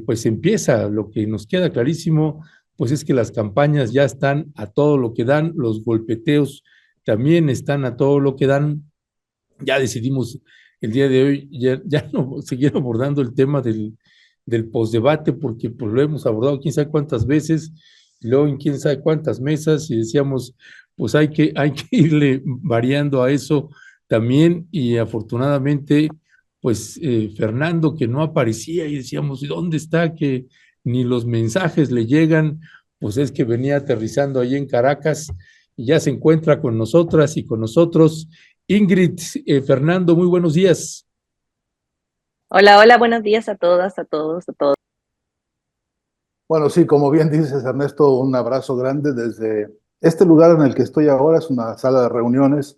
pues empieza. Lo que nos queda clarísimo, pues es que las campañas ya están a todo lo que dan, los golpeteos también están a todo lo que dan. Ya decidimos el día de hoy ya no seguir abordando el tema del postdebate, porque pues, lo hemos abordado quién sabe cuántas veces, y luego en quién sabe cuántas mesas, y decíamos, pues hay que irle variando a eso también, y afortunadamente, pues Fernando, que no aparecía, y decíamos, ¿dónde está? Que ni los mensajes le llegan, pues es que venía aterrizando ahí en Caracas, y ya se encuentra con nosotras y con nosotros. Ingrid, Fernando, muy buenos días. Hola, hola, buenos días a todas, a todos, a todos. Bueno, sí, como bien dices, Ernesto, un abrazo grande desde este lugar en el que estoy ahora. Es una sala de reuniones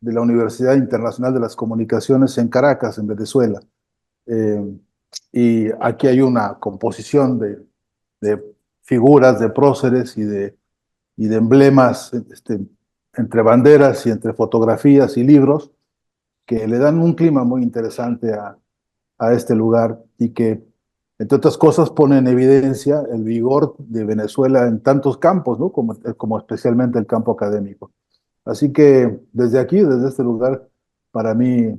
de la Universidad Internacional de las Comunicaciones en Caracas, en Venezuela. Eh, y aquí hay una composición de figuras, de próceres y de emblemas, entre banderas y entre fotografías y libros, que le dan un clima muy interesante a este lugar y que, entre otras cosas, pone en evidencia el vigor de Venezuela en tantos campos, ¿no? Como especialmente el campo académico. Así que desde aquí, desde este lugar, para mí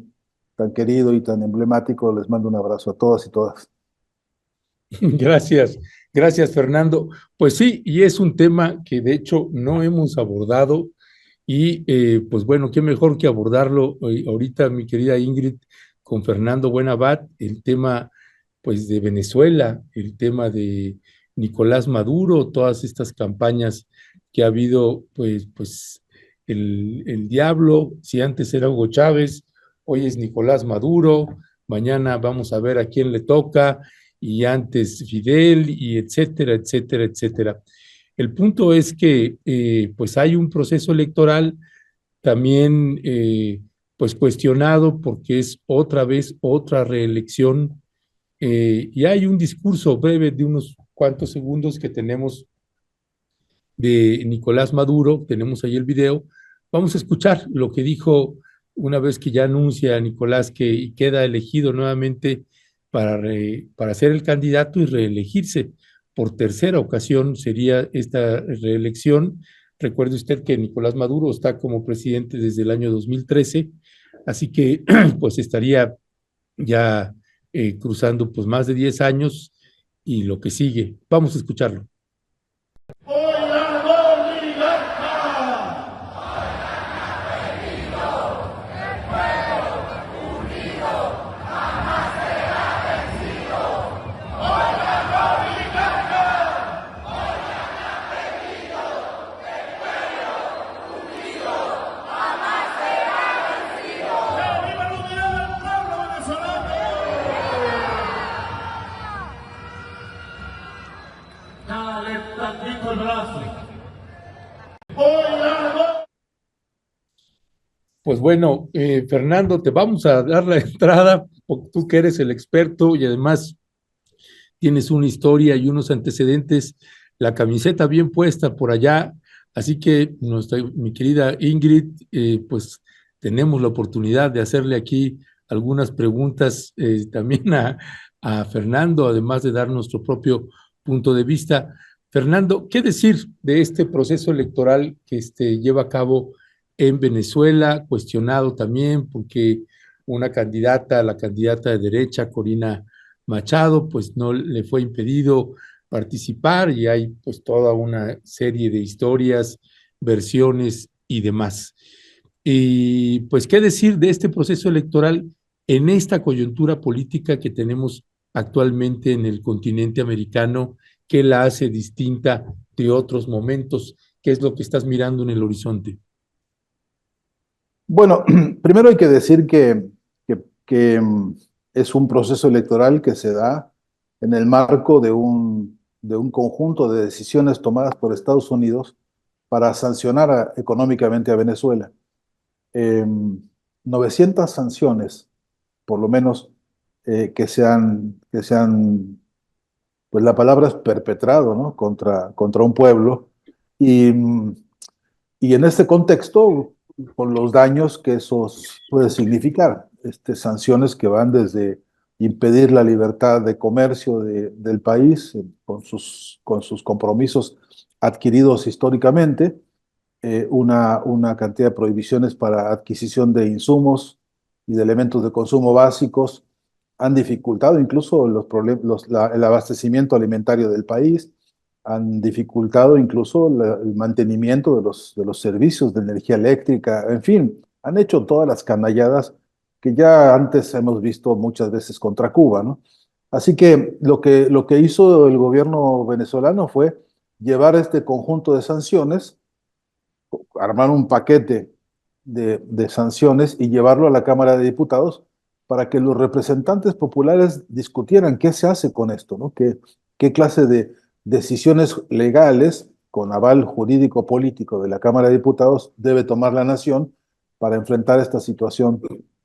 tan querido y tan emblemático, les mando un abrazo a todas y todas. Gracias, gracias Fernando. Pues sí, y es un tema que de hecho no hemos abordado y pues bueno, qué mejor que abordarlo ahorita, mi querida Ingrid, con Fernando Buenabat, el tema pues de Venezuela, el tema de Nicolás Maduro, todas estas campañas que ha habido, pues el diablo, si antes era Hugo Chávez, hoy es Nicolás Maduro, mañana vamos a ver a quién le toca, y antes Fidel, y etcétera, etcétera, etcétera. El punto es que pues hay un proceso electoral también pues cuestionado porque es otra vez otra reelección y hay un discurso breve de unos cuantos segundos que tenemos de Nicolás Maduro, tenemos ahí el video, vamos a escuchar lo que dijo una vez que ya anuncia a Nicolás que queda elegido nuevamente para ser el candidato y reelegirse. Por tercera ocasión sería esta reelección. Recuerde usted que Nicolás Maduro está como presidente desde el año 2013, así que pues estaría ya cruzando pues más de 10 años y lo que sigue. Vamos a escucharlo. Pues bueno, Fernando, te vamos a dar la entrada, porque tú que eres el experto y además tienes una historia y unos antecedentes, la camiseta bien puesta por allá, así que mi querida Ingrid, pues tenemos la oportunidad de hacerle aquí algunas preguntas también a Fernando, además de dar nuestro propio punto de vista. Fernando, ¿qué decir de este proceso electoral que lleva a cabo en Venezuela, cuestionado también porque una candidata, la candidata de derecha, Corina Machado, pues no le fue impedido participar y hay pues toda una serie de historias, versiones y demás. Y pues, ¿qué decir de este proceso electoral en esta coyuntura política que tenemos actualmente en el continente americano? ¿Qué la hace distinta de otros momentos? ¿Qué es lo que estás mirando en el horizonte? Bueno, primero hay que decir que es un proceso electoral que se da en el marco de un conjunto de decisiones tomadas por Estados Unidos para sancionar económicamente a Venezuela. Eh, 900 sanciones, por lo menos, que se han, pues la palabra es perpetrado, ¿no? Contra un pueblo. Y, y en este contexto, con los daños que eso puede significar, sanciones que van desde impedir la libertad de comercio del país con sus compromisos adquiridos históricamente, una cantidad de prohibiciones para adquisición de insumos y de elementos de consumo básicos, han dificultado incluso el abastecimiento alimentario del país, han dificultado incluso el mantenimiento de los servicios de energía eléctrica, en fin, han hecho todas las canalladas que ya antes hemos visto muchas veces contra Cuba, ¿no? Así que lo que hizo el gobierno venezolano fue llevar este conjunto de sanciones, armar un paquete de sanciones y llevarlo a la Cámara de Diputados para que los representantes populares discutieran qué se hace con esto, ¿no? Qué clase de decisiones legales con aval jurídico político de la Cámara de Diputados debe tomar la nación para enfrentar esta situación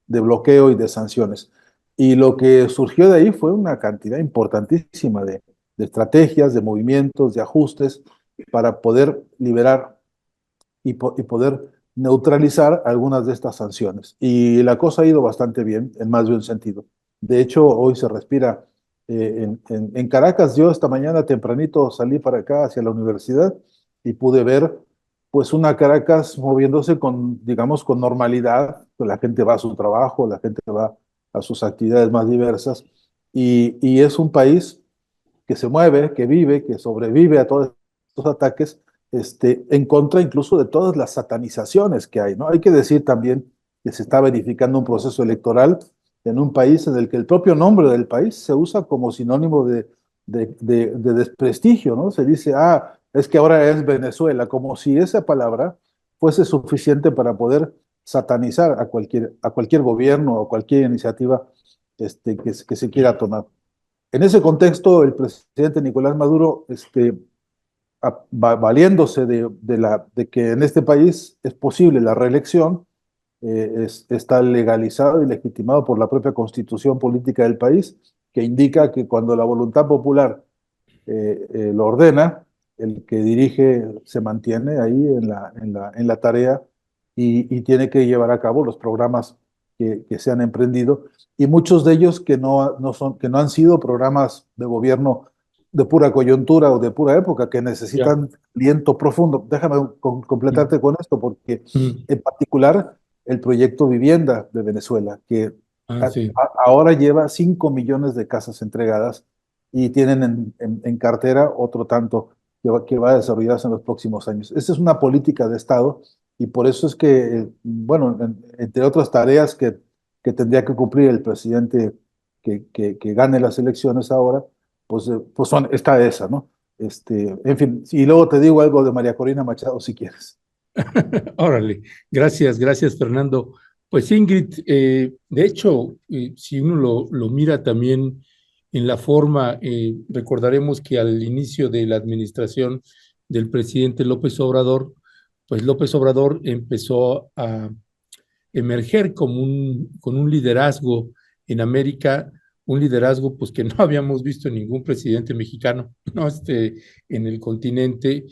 de bloqueo y de sanciones. Y lo que surgió de ahí fue una cantidad importantísima de estrategias, de movimientos, de ajustes para poder liberar y poder neutralizar algunas de estas sanciones. Y la cosa ha ido bastante bien en más de un sentido. De hecho, hoy se respira en Caracas. Yo esta mañana tempranito salí para acá hacia la universidad y pude ver pues una Caracas moviéndose con, digamos, con normalidad. La gente va a su trabajo, la gente va a sus actividades más diversas y es un país que se mueve, que vive, que sobrevive a todos estos ataques, en contra incluso de todas las satanizaciones que hay, ¿no? Hay que decir también que se está verificando un proceso electoral en un país en el que el propio nombre del país se usa como sinónimo de desprestigio, ¿no? Se dice, ah, es que ahora es Venezuela, como si esa palabra fuese suficiente para poder satanizar a cualquier gobierno o cualquier iniciativa que se quiera tomar. En ese contexto, el presidente Nicolás Maduro, valiéndose de que en este país es posible la reelección, está legalizado y legitimado por la propia constitución política del país, que indica que cuando la voluntad popular lo ordena, el que dirige se mantiene ahí en la tarea y tiene que llevar a cabo los programas que se han emprendido, y muchos de ellos que no han sido programas de gobierno de pura coyuntura o de pura época, que Ya. necesitan aliento profundo. Déjame Mm, completarte con esto, porque mm. en particular el proyecto Vivienda de Venezuela, que Ah, sí. ahora lleva 5 millones de casas entregadas y tienen en cartera otro tanto que va a desarrollarse en los próximos años. Esa es una política de Estado y por eso es que, bueno, entre otras tareas que tendría que cumplir el presidente que gane las elecciones ahora, pues está esa, ¿no? En fin, y luego te digo algo de María Corina Machado si quieres. Órale, gracias, gracias Fernando. Pues Ingrid, de hecho, si uno lo mira también en la forma, recordaremos que al inicio de la administración del presidente López Obrador, pues López Obrador empezó a emerger como con un liderazgo en América, un liderazgo pues que no habíamos visto en ningún presidente mexicano, ¿no? En el continente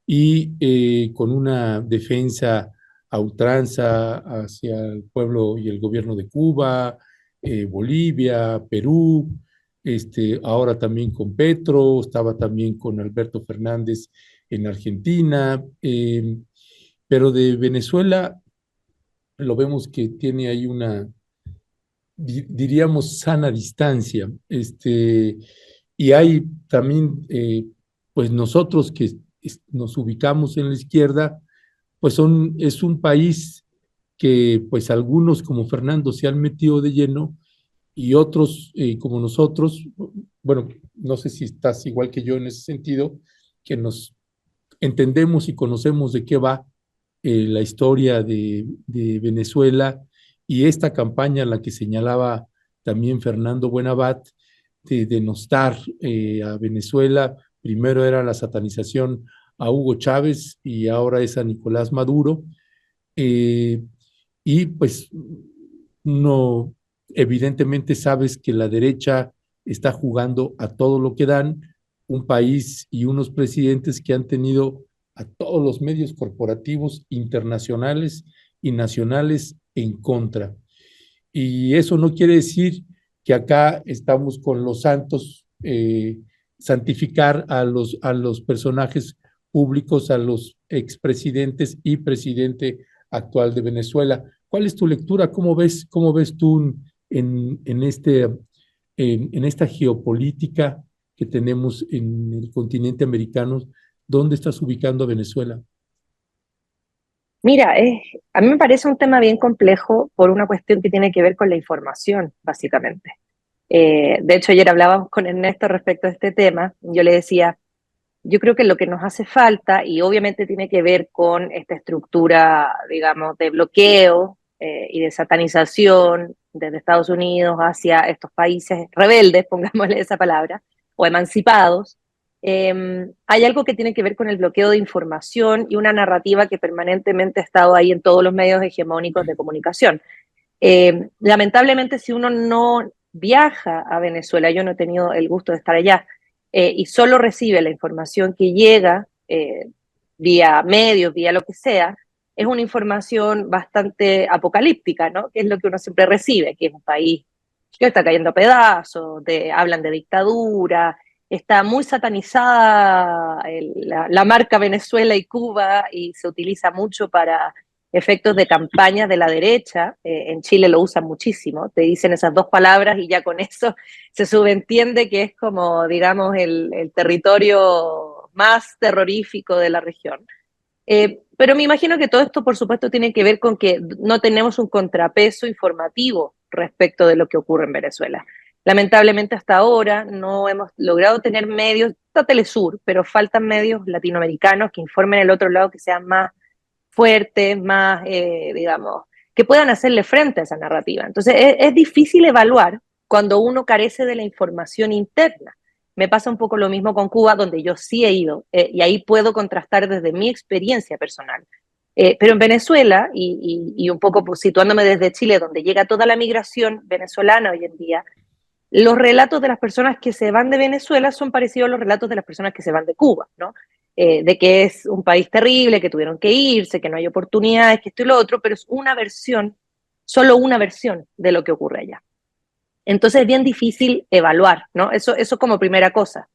y con una defensa a ultranza hacia el pueblo y el gobierno de Cuba, Bolivia, Perú, ahora también con Petro, estaba también con Alberto Fernández en Argentina, pero de Venezuela lo vemos que tiene ahí una, diríamos, sana distancia. Y hay también, pues nosotros que nos ubicamos en la izquierda, pues es un país que pues algunos como Fernando se han metido de lleno y otros como nosotros, bueno, no sé si estás igual que yo en ese sentido, que nos entendemos y conocemos de qué va la historia de Venezuela y esta campaña, la que señalaba también Fernando Buenavat, de denostar a Venezuela. Primero era la satanización a Hugo Chávez y ahora es a Nicolás Maduro. Eh, y pues uno evidentemente sabes que la derecha está jugando a todo lo que dan, un país y unos presidentes que han tenido a todos los medios corporativos internacionales y nacionales en contra. Y eso no quiere decir que acá estamos con los santos, santificar a los personajes públicos, a los expresidentes y presidente actual de Venezuela. ¿Cuál es tu lectura? Cómo ves tú en esta geopolítica que tenemos en el continente americano? ¿Dónde estás ubicando a Venezuela? Mira, a mí me parece un tema bien complejo por una cuestión que tiene que ver con la información, básicamente. De hecho, ayer hablábamos con Ernesto respecto a este tema. Yo le decía, yo creo que lo que nos hace falta, y obviamente tiene que ver con esta estructura, digamos, de bloqueo y de satanización desde Estados Unidos hacia estos países rebeldes, pongámosle esa palabra, o emancipados. Hay algo que tiene que ver con el bloqueo de información y una narrativa que permanentemente ha estado ahí en todos los medios hegemónicos de comunicación. Lamentablemente, si uno no viaja a Venezuela, yo no he tenido el gusto de estar allá, y solo recibe la información que llega vía medios, vía lo que sea, es una información bastante apocalíptica, ¿no? Que es lo que uno siempre recibe, que es un país que está cayendo a pedazos, hablan de dictadura, está muy satanizada la marca Venezuela y Cuba y se utiliza mucho para efectos de campaña de la derecha. En Chile lo usan muchísimo, te dicen esas dos palabras y ya con eso se subentiende que es como, digamos, el territorio más terrorífico de la región. Pero me imagino que todo esto, por supuesto, tiene que ver con que no tenemos un contrapeso informativo respecto de lo que ocurre en Venezuela. Lamentablemente hasta ahora no hemos logrado tener medios, está Telesur, pero faltan medios latinoamericanos que informen el otro lado, que sean más fuertes, más, digamos, que puedan hacerle frente a esa narrativa. Entonces es difícil evaluar cuando uno carece de la información interna. Me pasa un poco lo mismo con Cuba, donde yo sí he ido, y ahí puedo contrastar desde mi experiencia personal. Pero en Venezuela, y un poco pues, situándome desde Chile, donde llega toda la migración venezolana hoy en día, los relatos de las personas que se van de Venezuela son parecidos a los relatos de las personas que se van de Cuba, ¿no? De que es un país terrible, que tuvieron que irse, que no hay oportunidades, que esto y lo otro, pero es una versión, solo una versión de lo que ocurre allá. Entonces es bien difícil evaluar, ¿no? Eso como primera cosa.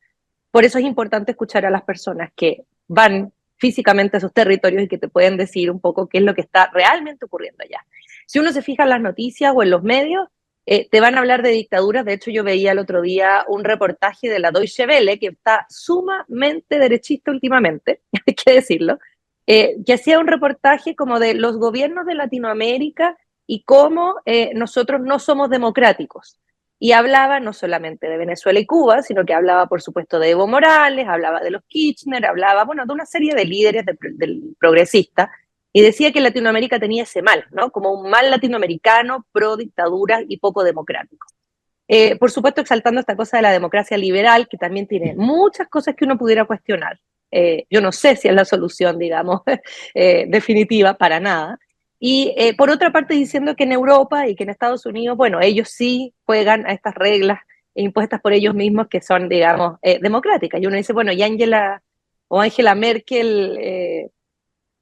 Por eso es importante escuchar a las personas que van físicamente a esos territorios y que te pueden decir un poco qué es lo que está realmente ocurriendo allá. Si uno se fija en las noticias o en los medios, te van a hablar de dictaduras. De hecho, yo veía el otro día un reportaje de la Deutsche Welle, que está sumamente derechista últimamente, hay que decirlo, que hacía un reportaje como de los gobiernos de Latinoamérica y cómo nosotros no somos democráticos. Y hablaba no solamente de Venezuela y Cuba, sino que hablaba, por supuesto, de Evo Morales, hablaba de los Kirchner, hablaba, bueno, de una serie de líderes del progresista, y decía que Latinoamérica tenía ese mal, ¿no? Como un mal latinoamericano, pro dictadura y poco democrático. Por supuesto, exaltando esta cosa de la democracia liberal, que también tiene muchas cosas que uno pudiera cuestionar. Yo no sé si es la solución, digamos, definitiva, para nada. Y por otra parte diciendo que en Europa y que en Estados Unidos, bueno, ellos sí juegan a estas reglas impuestas por ellos mismos que son, digamos, democráticas. Y uno dice, bueno, y Angela Merkel,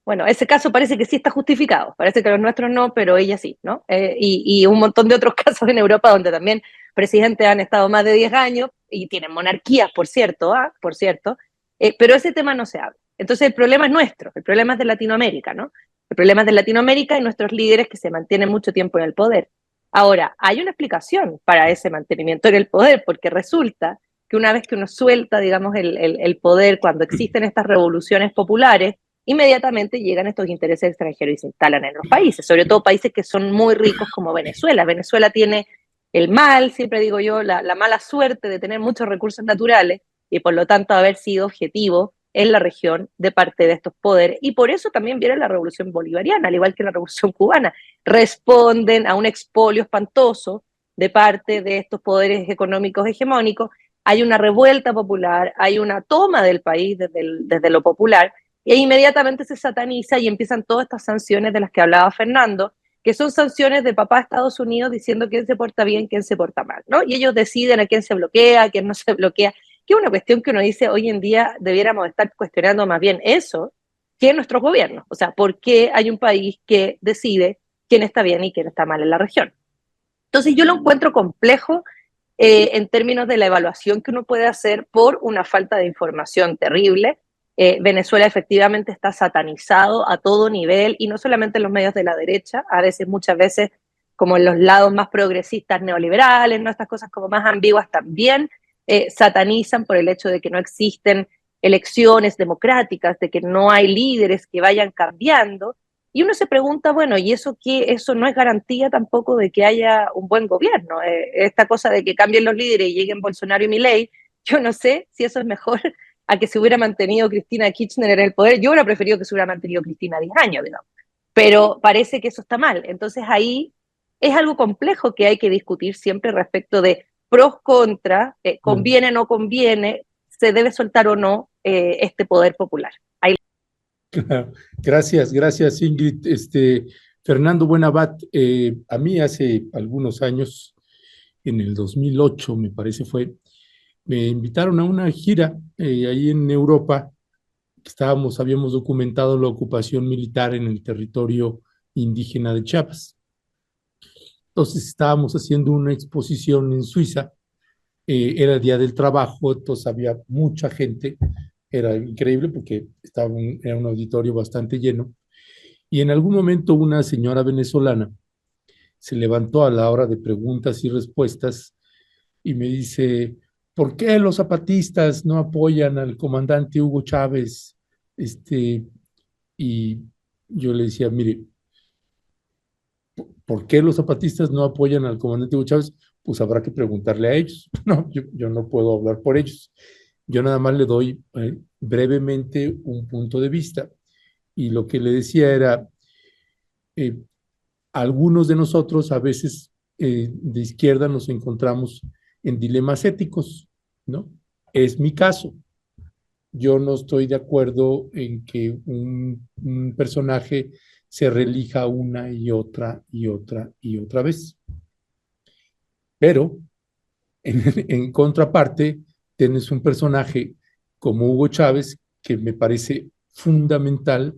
bueno, ese caso parece que sí está justificado, parece que los nuestros no, pero ella sí, ¿no? Y un montón de otros casos en Europa donde también presidentes han estado más de 10 años y tienen monarquías, por cierto, pero ese tema no se habla. Entonces el problema es nuestro, el problema es de Latinoamérica, ¿no? El problema es de Latinoamérica y nuestros líderes que se mantienen mucho tiempo en el poder. Ahora, hay una explicación para ese mantenimiento en el poder, porque resulta que una vez que uno suelta, digamos, el poder, cuando existen estas revoluciones populares, inmediatamente llegan estos intereses extranjeros y se instalan en los países, sobre todo países que son muy ricos como Venezuela. Venezuela tiene el mal, siempre digo yo, la mala suerte de tener muchos recursos naturales y por lo tanto haber sido objetivo en la región de parte de estos poderes. Y por eso también viene la revolución bolivariana, al igual que la revolución cubana. Responden a un expolio espantoso de parte de estos poderes económicos hegemónicos. Hay una revuelta popular, hay una toma del país desde lo popular, e inmediatamente se sataniza y empiezan todas estas sanciones de las que hablaba Fernando, que son sanciones de papá a Estados Unidos diciendo quién se porta bien, quién se porta mal, ¿no? Y ellos deciden a quién se bloquea, a quién no se bloquea, que es una cuestión que uno dice hoy en día debiéramos estar cuestionando más bien eso que nuestros gobiernos. O sea, ¿por qué hay un país que decide quién está bien y quién está mal en la región? Entonces yo lo encuentro complejo en términos de la evaluación que uno puede hacer por una falta de información terrible. Venezuela efectivamente está satanizado a todo nivel y no solamente en los medios de la derecha, a veces, muchas veces, como en los lados más progresistas neoliberales, ¿no? Estas cosas como más ambiguas también satanizan por el hecho de que no existen elecciones democráticas, de que no hay líderes que vayan cambiando. Y uno se pregunta, bueno, ¿y eso qué? Eso no es garantía tampoco de que haya un buen gobierno. Esta cosa de que cambien los líderes y lleguen Bolsonaro y Milei, yo no sé si eso es mejor a que se hubiera mantenido Cristina Kirchner en el poder. Yo hubiera preferido que se hubiera mantenido Cristina 10 años, digamos. Pero parece que eso está mal. Entonces ahí es algo complejo que hay que discutir siempre respecto de pros, contras, conviene, no conviene, se debe soltar o no este poder popular. Ahí. Claro. Gracias Ingrid. Fernando Buenabat, a mí hace algunos años, en el 2008 me parece fue, me invitaron a una gira ahí en Europa. Habíamos documentado la ocupación militar en el territorio indígena de Chiapas. Entonces estábamos haciendo una exposición en Suiza, era el Día del Trabajo, entonces había mucha gente, era increíble porque era un auditorio bastante lleno, y en algún momento una señora venezolana se levantó a la hora de preguntas y respuestas y me dice, ¿por qué los zapatistas no apoyan al comandante Hugo Chávez? Y yo le decía, mire, ¿por qué los zapatistas no apoyan al comandante Hugo Chávez? Pues habrá que preguntarle a ellos. No, yo no puedo hablar por ellos. Yo nada más le doy brevemente un punto de vista. Y lo que le decía era, eh, algunos de nosotros a veces de izquierda nos encontramos en dilemas éticos, ¿no? Es mi caso. Yo no estoy de acuerdo en que un personaje se reelija una y otra y otra y otra vez. Pero en contraparte, tienes un personaje como Hugo Chávez que me parece fundamental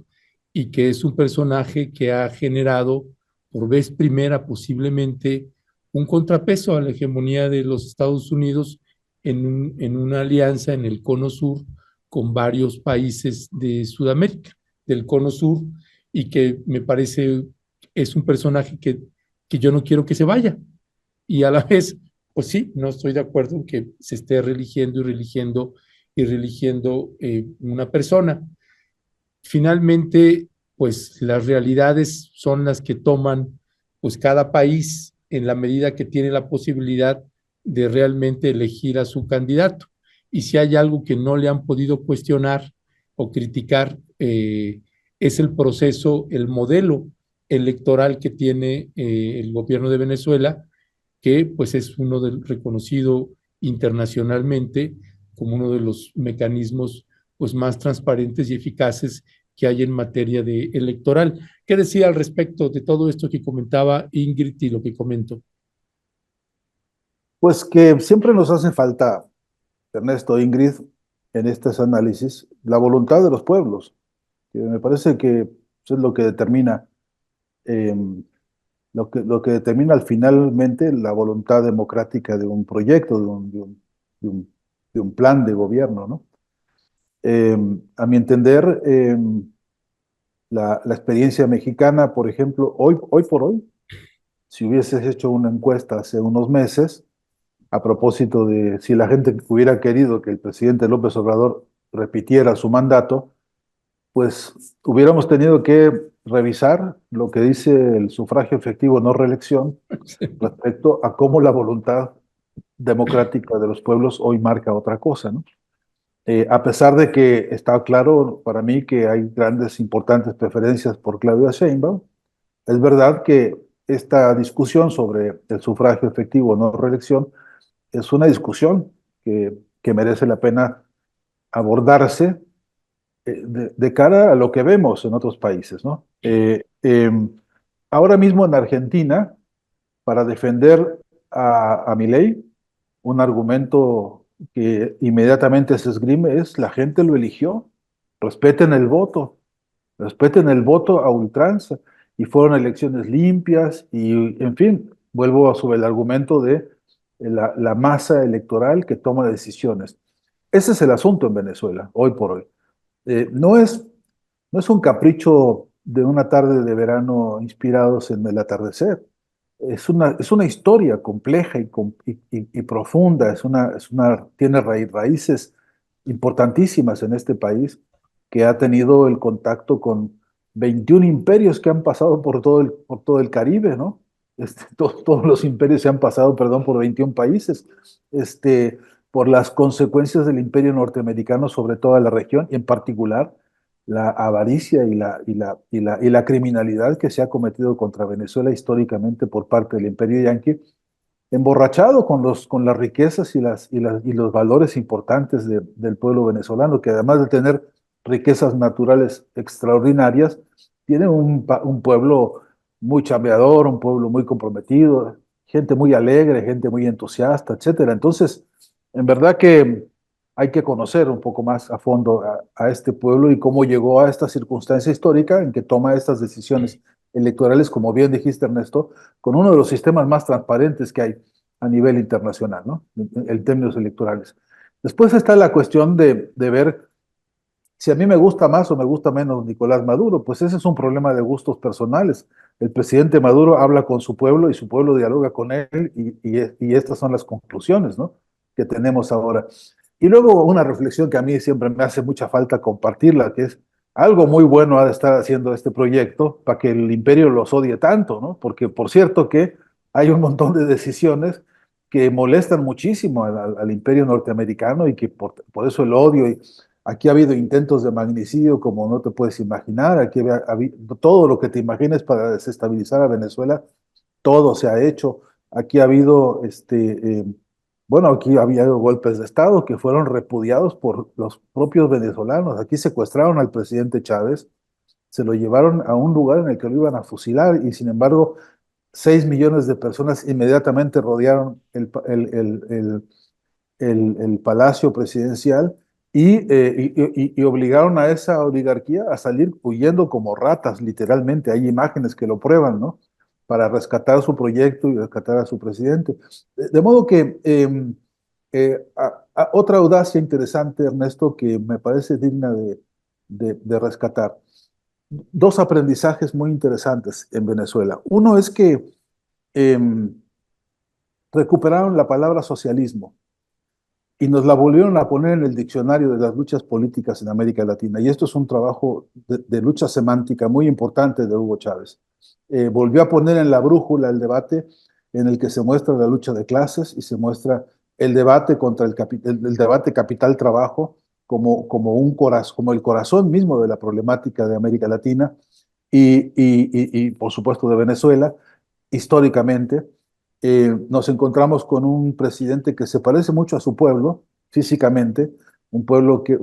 y que es un personaje que ha generado por vez primera posiblemente un contrapeso a la hegemonía de los Estados Unidos en una alianza en el Cono Sur con varios países de Sudamérica, del Cono Sur, y que me parece es un personaje que yo no quiero que se vaya. Y a la vez, pues sí, no estoy de acuerdo en que se esté religiendo y religiendo y religiendo una persona. Finalmente, pues las realidades son las que toman pues cada país en la medida que tiene la posibilidad de realmente elegir a su candidato. Y si hay algo que no le han podido cuestionar o criticar, es el proceso, el modelo electoral que tiene el gobierno de Venezuela, que pues es uno del reconocido internacionalmente como uno de los mecanismos pues más transparentes y eficaces que hay en materia de electoral. ¿Qué decía al respecto de todo esto que comentaba Ingrid y lo que comento? Pues que siempre nos hace falta, Ernesto, Ingrid, en estos análisis, la voluntad de los pueblos, que me parece que es lo que determina, eh, lo que determina finalmente la voluntad democrática de un proyecto, de un, de un plan de gobierno, ¿no? A mi entender, la experiencia mexicana, por ejemplo, hoy por hoy, si hubieses hecho una encuesta hace unos meses, a propósito de si la gente hubiera querido que el presidente López Obrador repitiera su mandato, pues hubiéramos tenido que revisar lo que dice el sufragio efectivo no reelección respecto a cómo la voluntad democrática de los pueblos hoy marca otra cosa, ¿no? A pesar de que está claro para mí que hay grandes, importantes preferencias por Claudia Sheinbaum, es verdad que esta discusión sobre el sufragio efectivo no reelección es una discusión que merece la pena abordarse de cara a lo que vemos en otros países, ¿no? Ahora mismo en Argentina, para defender a Milei, un argumento que inmediatamente se esgrime es la gente lo eligió, respeten el voto, respeten el voto a ultranza, y fueron elecciones limpias y, en fin, vuelvo sobre el argumento de la masa electoral que toma decisiones. Ese es el asunto en Venezuela, hoy por hoy. No es un capricho de una tarde de verano inspirados en el atardecer. Es una historia compleja y profunda, tiene raíces importantísimas en este país, que ha tenido el contacto con 21 imperios que han pasado por todo el Caribe, ¿no? Todos los imperios se han pasado, perdón, por 21 países, por las consecuencias del imperio norteamericano sobre toda la región, y en particular la avaricia y la criminalidad que se ha cometido contra Venezuela históricamente por parte del imperio yanqui, emborrachado con las riquezas y los valores importantes del pueblo venezolano, que además de tener riquezas naturales extraordinarias, tiene un pueblo muy chambeador, un pueblo muy comprometido, gente muy alegre, gente muy entusiasta, etcétera. Entonces, en verdad que hay que conocer un poco más a fondo a este pueblo y cómo llegó a esta circunstancia histórica en que toma estas decisiones electorales, como bien dijiste, Ernesto, con uno de los sistemas más transparentes que hay a nivel internacional, ¿no? En términos electorales. Después está la cuestión de ver si a mí me gusta más o me gusta menos Nicolás Maduro. Pues ese es un problema de gustos personales. El presidente Maduro habla con su pueblo y su pueblo dialoga con él, y estas son las conclusiones, ¿no?, que tenemos ahora. Y luego una reflexión que a mí siempre me hace mucha falta compartirla, que es algo muy bueno ha de estar haciendo este proyecto para que el imperio los odie tanto, ¿no? Porque por cierto que hay un montón de decisiones que molestan muchísimo al imperio norteamericano, y que por eso el odio. Aquí ha habido intentos de magnicidio como no te puedes imaginar. Aquí ha habido todo lo que te imagines para desestabilizar a Venezuela, todo se ha hecho. Aquí ha habido, bueno, aquí ha habido golpes de Estado que fueron repudiados por los propios venezolanos. Aquí secuestraron al presidente Chávez, se lo llevaron a un lugar en el que lo iban a fusilar, y sin embargo 6 millones de personas inmediatamente rodearon el palacio presidencial, y obligaron a esa oligarquía a salir huyendo como ratas, literalmente. Hay imágenes que lo prueban, ¿no? Para rescatar su proyecto y rescatar a su presidente. De modo que otra audacia interesante, Ernesto, que me parece digna de rescatar. Dos aprendizajes muy interesantes en Venezuela. Uno es que em, recuperaron la palabra socialismo y nos la volvieron a poner en el diccionario de las luchas políticas en América Latina. Y esto es un trabajo de lucha semántica muy importante de Hugo Chávez. Volvió a poner en la brújula el debate en el que se muestra la lucha de clases y se muestra el debate contra el debate capital-trabajo como el corazón mismo de la problemática de América Latina y por supuesto de Venezuela históricamente. Nos encontramos con un presidente que se parece mucho a su pueblo físicamente, un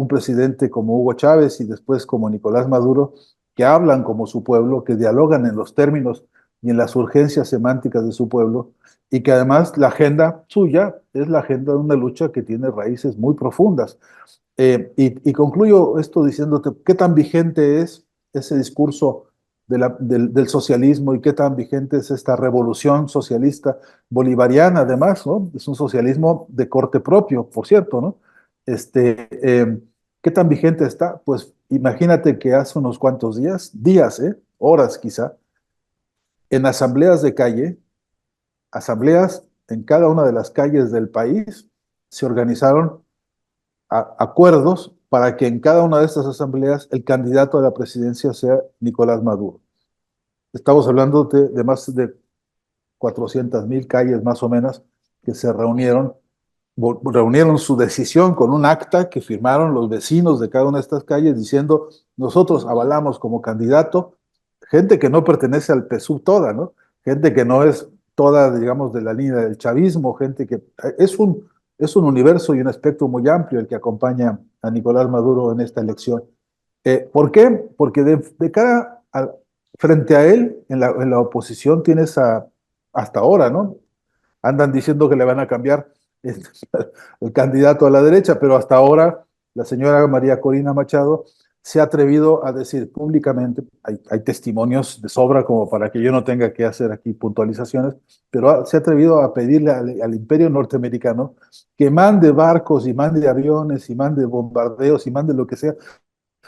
presidente como Hugo Chávez y después como Nicolás Maduro, que hablan como su pueblo, que dialogan en los términos y en las urgencias semánticas de su pueblo, y que además la agenda suya es la agenda de una lucha que tiene raíces muy profundas. Y concluyo esto diciéndote qué tan vigente es ese discurso del socialismo, y qué tan vigente es esta revolución socialista bolivariana, además, ¿no? Es un socialismo de corte propio, por cierto, ¿no? ¿Qué tan vigente está? Pues imagínate que hace unos cuantos días, horas quizá, en asambleas de calle, asambleas en cada una de las calles del país, se organizaron acuerdos para que en cada una de estas asambleas el candidato a la presidencia sea Nicolás Maduro. Estamos hablando de más de 400,000 calles más o menos que se reunieron su decisión con un acta que firmaron los vecinos de cada una de estas calles diciendo: nosotros avalamos como candidato gente que no pertenece al PSUV toda, ¿no? Gente que no es toda, digamos, de la línea del chavismo, gente que es un universo y un espectro muy amplio el que acompaña a Nicolás Maduro en esta elección. ¿Por qué? Porque de cara frente a él, en la oposición tienes hasta ahora, ¿no? Andan diciendo que le van a cambiar el candidato a la derecha, pero hasta ahora la señora María Corina Machado se ha atrevido a decir públicamente, hay testimonios de sobra como para que yo no tenga que hacer aquí puntualizaciones, pero se ha atrevido a pedirle al imperio norteamericano que mande barcos y mande aviones y mande bombardeos y mande lo que sea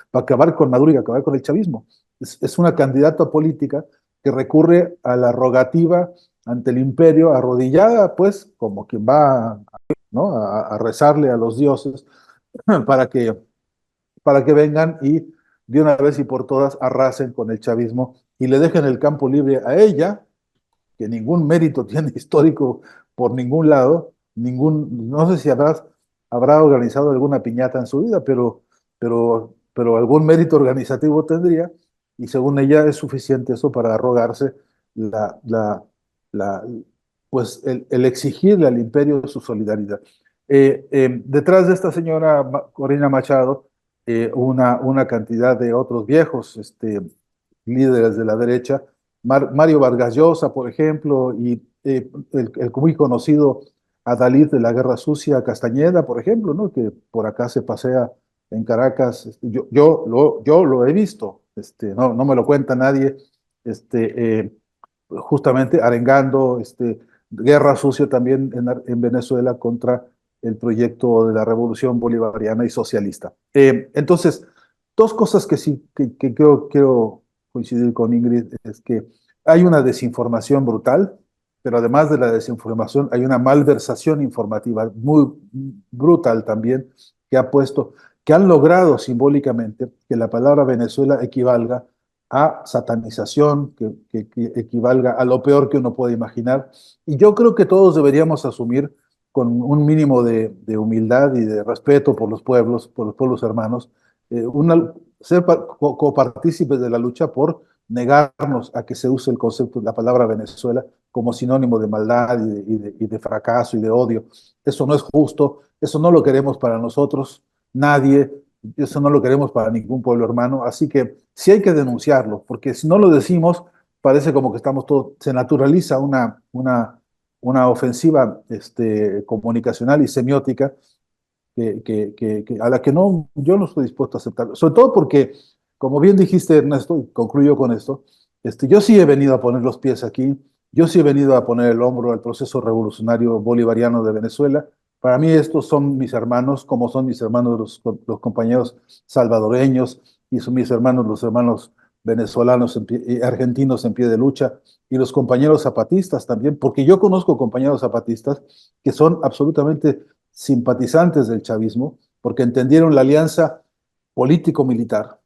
para acabar con Maduro y acabar con el chavismo. Es una candidata política que recurre a la rogativa ante el imperio, arrodillada, pues, como quien va, ¿no?, a rezarle a los dioses para que vengan y de una vez y por todas arrasen con el chavismo y le dejen el campo libre a ella, que ningún mérito tiene histórico por ningún lado, no sé si habrá organizado alguna piñata en su vida, pero algún mérito organizativo tendría, y según ella es suficiente eso para arrogarse la, la, la, pues el exigirle al imperio su solidaridad. Detrás de esta señora Corina Machado, una cantidad de otros viejos líderes de la derecha, Mario Vargas Llosa, por ejemplo, y el muy conocido adalid de la Guerra Sucia, Castañeda, por ejemplo, ¿no?, que por acá se pasea en Caracas. Yo lo he visto, no me lo cuenta nadie, justamente arengando guerra sucia también en Venezuela contra el proyecto de la revolución bolivariana y socialista. Entonces, dos cosas que sí que quiero coincidir con Ingrid es que hay una desinformación brutal, pero además de la desinformación hay una malversación informativa muy brutal también que han logrado simbólicamente que la palabra Venezuela equivalga a satanización, que equivalga a lo peor que uno puede imaginar. Y yo creo que todos deberíamos asumir con un mínimo de humildad y de respeto por los pueblos hermanos, ser copartícipes de la lucha por negarnos a que se use el concepto de la palabra Venezuela como sinónimo de maldad y de fracaso y de odio. Eso no es justo, eso no lo queremos para nosotros, nadie, eso no lo queremos para ningún pueblo hermano, así que sí hay que denunciarlo, porque si no lo decimos, parece como que estamos todos, se naturaliza una ofensiva comunicacional y semiótica a la que yo no estoy dispuesto a aceptar, sobre todo porque, como bien dijiste, Ernesto, y concluyo con esto, yo sí he venido a poner los pies aquí, yo sí he venido a poner el hombro al proceso revolucionario bolivariano de Venezuela. Para mí estos son mis hermanos, como son mis hermanos los compañeros salvadoreños, y son mis hermanos los hermanos venezolanos y argentinos en pie de lucha, y los compañeros zapatistas también, porque yo conozco compañeros zapatistas que son absolutamente simpatizantes del chavismo, porque entendieron la alianza político-militar.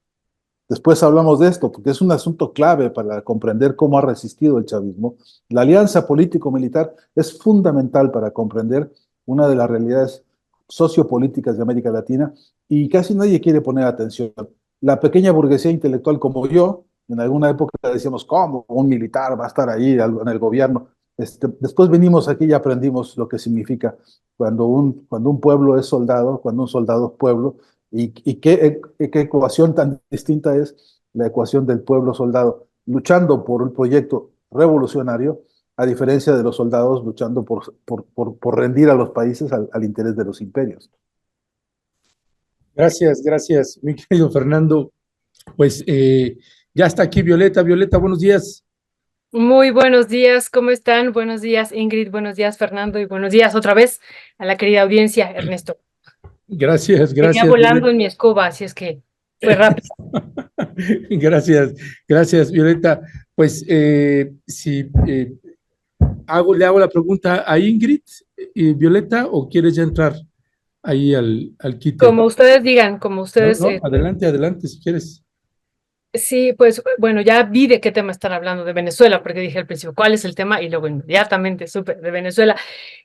Después hablamos de esto, porque es un asunto clave para comprender cómo ha resistido el chavismo. La alianza político-militar es fundamental para comprender una de las realidades sociopolíticas de América Latina, y casi nadie quiere poner atención. La pequeña burguesía intelectual como yo, en alguna época decíamos, ¿cómo un militar va a estar ahí en el gobierno? Después venimos aquí y aprendimos lo que significa cuando un pueblo es soldado, cuando un soldado es pueblo, y qué ecuación tan distinta es la ecuación del pueblo soldado luchando por un proyecto revolucionario, a diferencia de los soldados luchando por rendir a los países al interés de los imperios. Gracias, mi querido Fernando. Pues ya está aquí Violeta. Violeta, buenos días. Muy buenos días, ¿cómo están? Buenos días, Ingrid, buenos días, Fernando, y buenos días otra vez a la querida audiencia, Ernesto. Gracias. Venía volando en mi escoba, así es que fue rápido. Gracias, Violeta. Pues si le hago la pregunta a Ingrid, Violeta, ¿o quieres ya entrar ahí al quite? Como ustedes digan, como ustedes... No, adelante, si quieres. Sí, pues bueno, ya vi de qué tema están hablando de Venezuela, porque dije al principio, ¿cuál es el tema? Y luego inmediatamente supe de Venezuela.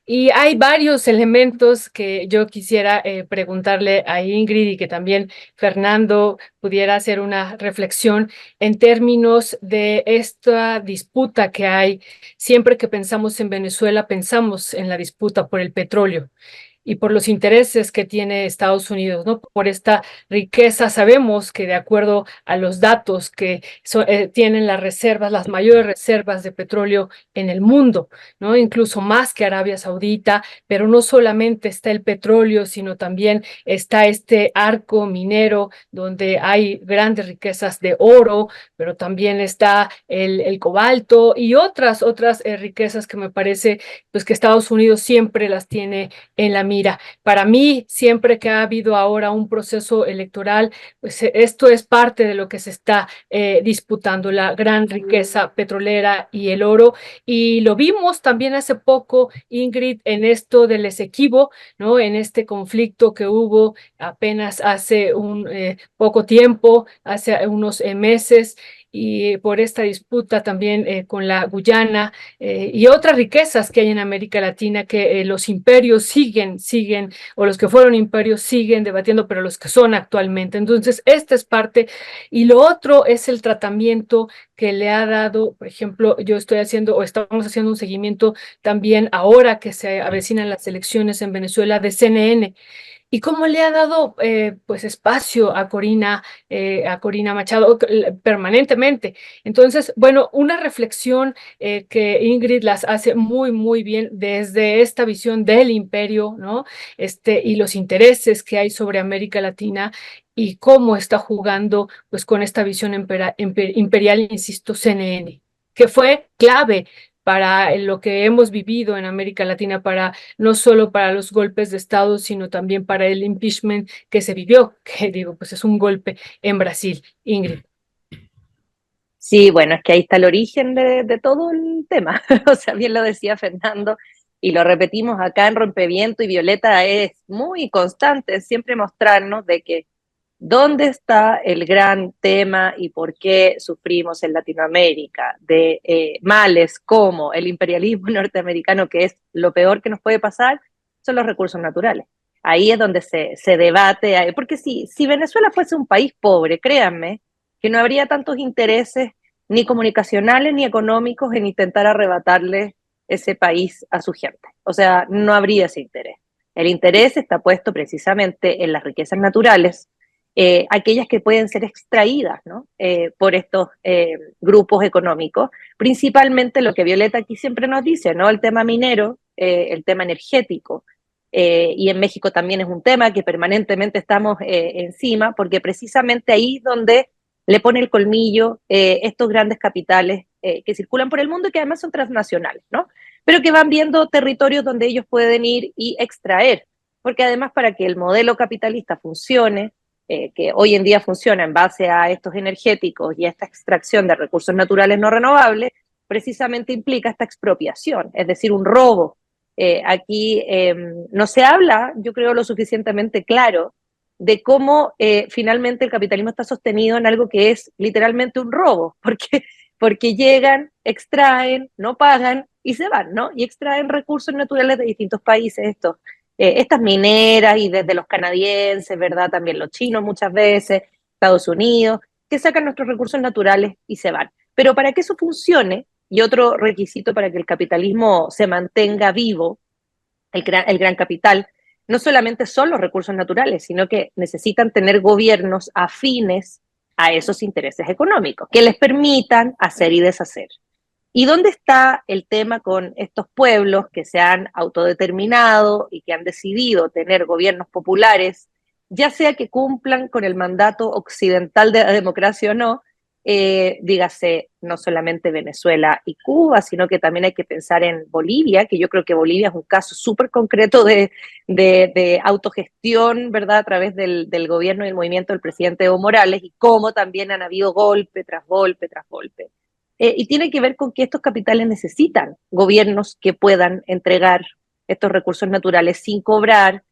Y hay varios elementos que yo quisiera preguntarle a Ingrid y que también Fernando pudiera hacer una reflexión en términos de esta disputa que hay. Siempre que pensamos en Venezuela, pensamos en la disputa por el petróleo. y por los intereses que tiene Estados Unidos, ¿no? Por esta riqueza. Sabemos que de acuerdo a los datos que tienen las reservas, las mayores reservas de petróleo en el mundo, ¿no? Incluso más que Arabia Saudita, pero no solamente está el petróleo, sino también está este arco minero donde hay grandes riquezas de oro, pero también está el cobalto y otras riquezas que me parece pues que Estados Unidos siempre las tiene en la mira. Para mí, siempre que ha habido ahora un proceso electoral, pues esto es parte de lo que se está disputando, la gran riqueza petrolera y el oro. Y lo vimos también hace poco, Ingrid, en esto del Esequibo, ¿no? En este conflicto que hubo apenas hace un poco tiempo, hace unos meses, y por esta disputa también con la Guyana y otras riquezas que hay en América Latina que los imperios siguen, o los que fueron imperios siguen debatiendo, pero los que son actualmente. Entonces, esta es parte. Y lo otro es el tratamiento que le ha dado, por ejemplo, yo estoy haciendo o estamos haciendo un seguimiento también ahora que se avecinan las elecciones en Venezuela de CNN. ¿Y cómo le ha dado pues espacio a Corina Machado permanentemente? Entonces, bueno, una reflexión que Ingrid las hace muy, muy bien desde esta visión del imperio, ¿no? Y los intereses que hay sobre América Latina y cómo está jugando pues con esta visión imperial, insisto, CNN, que fue clave para lo que hemos vivido en América Latina, para no solo para los golpes de Estado, sino también para el impeachment que se vivió, que digo, pues es un golpe en Brasil, Ingrid. Sí, bueno, es que ahí está el origen de todo el tema. O sea, bien lo decía Fernando, y lo repetimos acá en Rompeviento, y Violeta es muy constante, siempre mostrarnos de que dónde está el gran tema y por qué sufrimos en Latinoamérica de males como el imperialismo norteamericano, que es lo peor que nos puede pasar, son los recursos naturales. Ahí es donde se debate, porque si Venezuela fuese un país pobre, créanme, que no habría tantos intereses ni comunicacionales ni económicos en intentar arrebatarle ese país a su gente. O sea, no habría ese interés. El interés está puesto precisamente en las riquezas naturales, aquellas que pueden ser extraídas, ¿no? Por estos grupos económicos, principalmente lo que Violeta aquí siempre nos dice, ¿no? El tema minero, el tema energético, y en México también es un tema que permanentemente estamos encima, porque precisamente ahí es donde le pone el colmillo estos grandes capitales que circulan por el mundo y que además son transnacionales, ¿no? Pero que van viendo territorios donde ellos pueden ir y extraer, porque además para que el modelo capitalista funcione, que hoy en día funciona en base a estos energéticos y a esta extracción de recursos naturales no renovables, precisamente implica esta expropiación, es decir, un robo. Aquí no se habla, yo creo, lo suficientemente claro de cómo finalmente el capitalismo está sostenido en algo que es literalmente un robo, porque llegan, extraen, no pagan y se van, ¿no? Y extraen recursos naturales de distintos países, estas mineras y desde los canadienses, ¿verdad? También los chinos muchas veces, Estados Unidos, que sacan nuestros recursos naturales y se van. Pero para que eso funcione, y otro requisito para que el capitalismo se mantenga vivo, el gran capital, no solamente son los recursos naturales, sino que necesitan tener gobiernos afines a esos intereses económicos, que les permitan hacer y deshacer. ¿Y dónde está el tema con estos pueblos que se han autodeterminado y que han decidido tener gobiernos populares, ya sea que cumplan con el mandato occidental de la democracia o no? Dígase, no solamente Venezuela y Cuba, sino que también hay que pensar en Bolivia, que yo creo que Bolivia es un caso súper concreto de autogestión, ¿verdad?, a través del gobierno y el movimiento del presidente Evo Morales, y cómo también han habido golpe tras golpe tras golpe. Y tiene que ver con que estos capitales necesitan gobiernos que puedan entregar estos recursos naturales sin cobrar,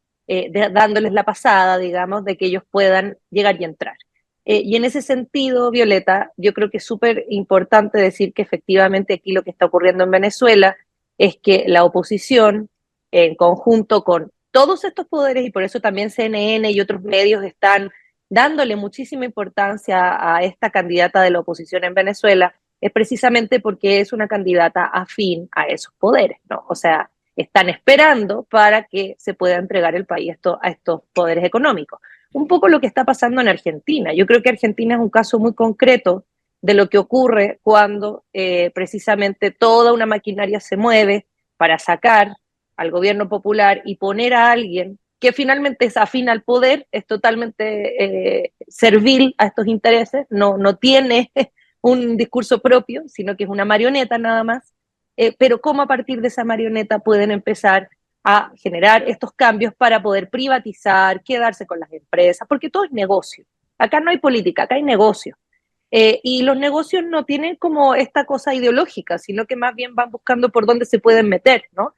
dándoles la pasada, digamos, de que ellos puedan llegar y entrar. Y en ese sentido, Violeta, yo creo que es súper importante decir que efectivamente aquí lo que está ocurriendo en Venezuela es que la oposición, en conjunto con todos estos poderes, y por eso también CNN y otros medios están dándole muchísima importancia a esta candidata de la oposición en Venezuela, es precisamente porque es una candidata afín a esos poderes, ¿no? O sea, están esperando para que se pueda entregar el país a estos poderes económicos. Un poco lo que está pasando en Argentina. Yo creo que Argentina es un caso muy concreto de lo que ocurre cuando precisamente toda una maquinaria se mueve para sacar al gobierno popular y poner a alguien que finalmente es afín al poder, es totalmente servil a estos intereses, no tiene un discurso propio, sino que es una marioneta nada más, pero cómo a partir de esa marioneta pueden empezar a generar estos cambios para poder privatizar, quedarse con las empresas, porque todo es negocio. Acá no hay política, acá hay negocio. Y los negocios no tienen como esta cosa ideológica, sino que más bien van buscando por dónde se pueden meter, ¿no?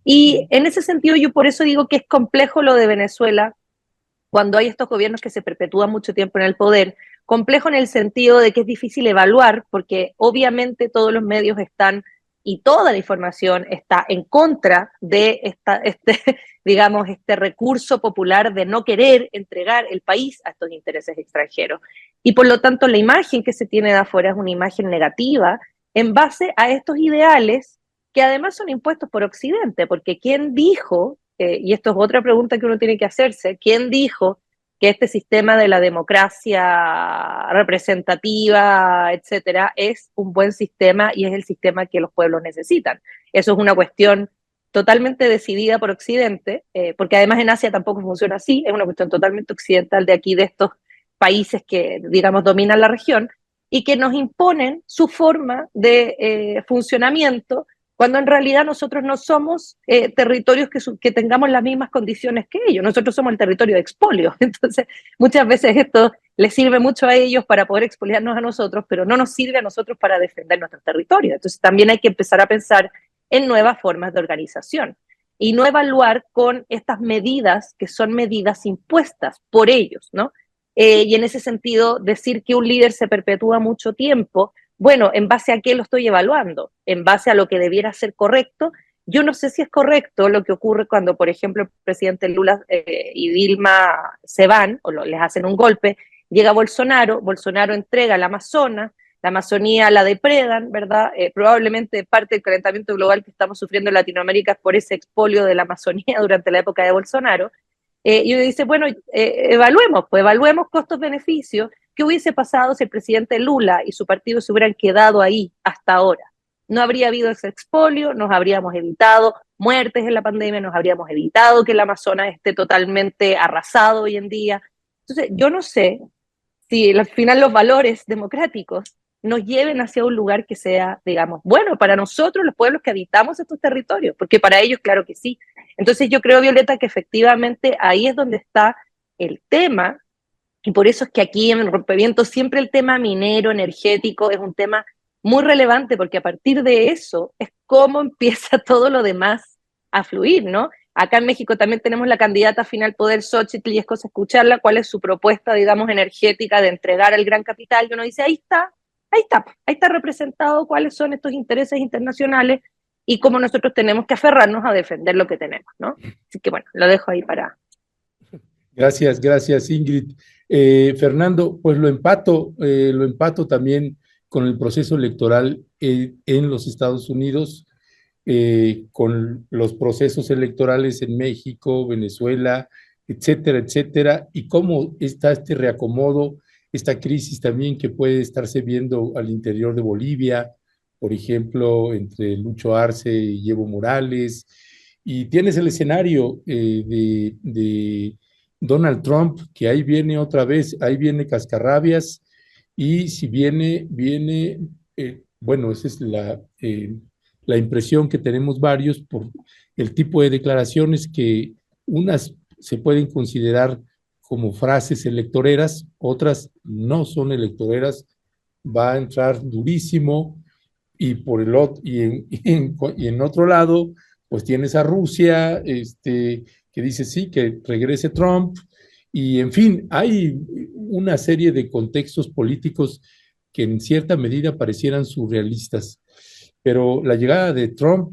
Y en ese sentido yo por eso digo que es complejo lo de Venezuela cuando hay estos gobiernos que se perpetúan mucho tiempo en el poder, complejo en el sentido de que es difícil evaluar porque obviamente todos los medios están y toda la información está en contra de digamos, este recurso popular de no querer entregar el país a estos intereses extranjeros. Y por lo tanto la imagen que se tiene de afuera es una imagen negativa en base a estos ideales que además son impuestos por Occidente, porque ¿quién dijo, y esto es otra pregunta que uno tiene que hacerse, quién dijo que este sistema de la democracia representativa, etcétera, es un buen sistema y es el sistema que los pueblos necesitan? Eso es una cuestión totalmente decidida por Occidente, porque además en Asia tampoco funciona así, es una cuestión totalmente occidental de aquí, de estos países que, digamos, dominan la región y que nos imponen su forma de funcionamiento cuando en realidad nosotros no somos territorios que tengamos las mismas condiciones que ellos, nosotros somos el territorio de expolio, entonces muchas veces esto les sirve mucho a ellos para poder expoliarnos a nosotros, pero no nos sirve a nosotros para defender nuestro territorio, entonces también hay que empezar a pensar en nuevas formas de organización y no evaluar con estas medidas que son medidas impuestas por ellos, ¿no? Y en ese sentido decir que un líder se perpetúa mucho tiempo, bueno, ¿en base a qué lo estoy evaluando? ¿En base a lo que debiera ser correcto? Yo no sé si es correcto lo que ocurre cuando, por ejemplo, el presidente Lula y Dilma se van o les hacen un golpe, llega Bolsonaro, Bolsonaro entrega la Amazonas, la Amazonía la depredan, ¿verdad? Probablemente parte del calentamiento global que estamos sufriendo en Latinoamérica es por ese expolio de la Amazonía durante la época de Bolsonaro. Y uno dice, bueno, evaluemos costos-beneficios. ¿Qué hubiese pasado si el presidente Lula y su partido se hubieran quedado ahí hasta ahora? No habría habido ese expolio, nos habríamos evitado muertes en la pandemia, nos habríamos evitado que el Amazonas esté totalmente arrasado hoy en día. Entonces, yo no sé si al final los valores democráticos nos lleven hacia un lugar que sea, digamos, bueno para nosotros, los pueblos que habitamos estos territorios, porque para ellos, claro que sí. Entonces yo creo, Violeta, que efectivamente ahí es donde está el tema, y por eso es que aquí en Rompevientos siempre el tema minero, energético, es un tema muy relevante, porque a partir de eso es cómo empieza todo lo demás a fluir, ¿no? Acá en México también tenemos la candidata final poder, Xóchitl, y es cosa escucharla, cuál es su propuesta, digamos, energética de entregar al gran capital, y uno dice, ahí está representado cuáles son estos intereses internacionales y cómo nosotros tenemos que aferrarnos a defender lo que tenemos, ¿no? Así que bueno, lo dejo ahí para... Gracias, Ingrid. Fernando, pues lo empato también con el proceso electoral en los Estados Unidos, con los procesos electorales en México, Venezuela, etcétera, etcétera, y cómo está este reacomodo, esta crisis también que puede estarse viendo al interior de Bolivia, por ejemplo, entre Lucho Arce y Evo Morales, y tienes el escenario de Donald Trump, que ahí viene otra vez, ahí viene cascarrabias, y si viene, bueno, esa es la impresión que tenemos varios por el tipo de declaraciones que unas se pueden considerar como frases electoreras, otras no son electoreras, va a entrar durísimo, y por el otro, y en otro lado, pues tienes a Rusia, que dice sí, que regrese Trump, y en fin, hay una serie de contextos políticos que en cierta medida parecieran surrealistas, pero la llegada de Trump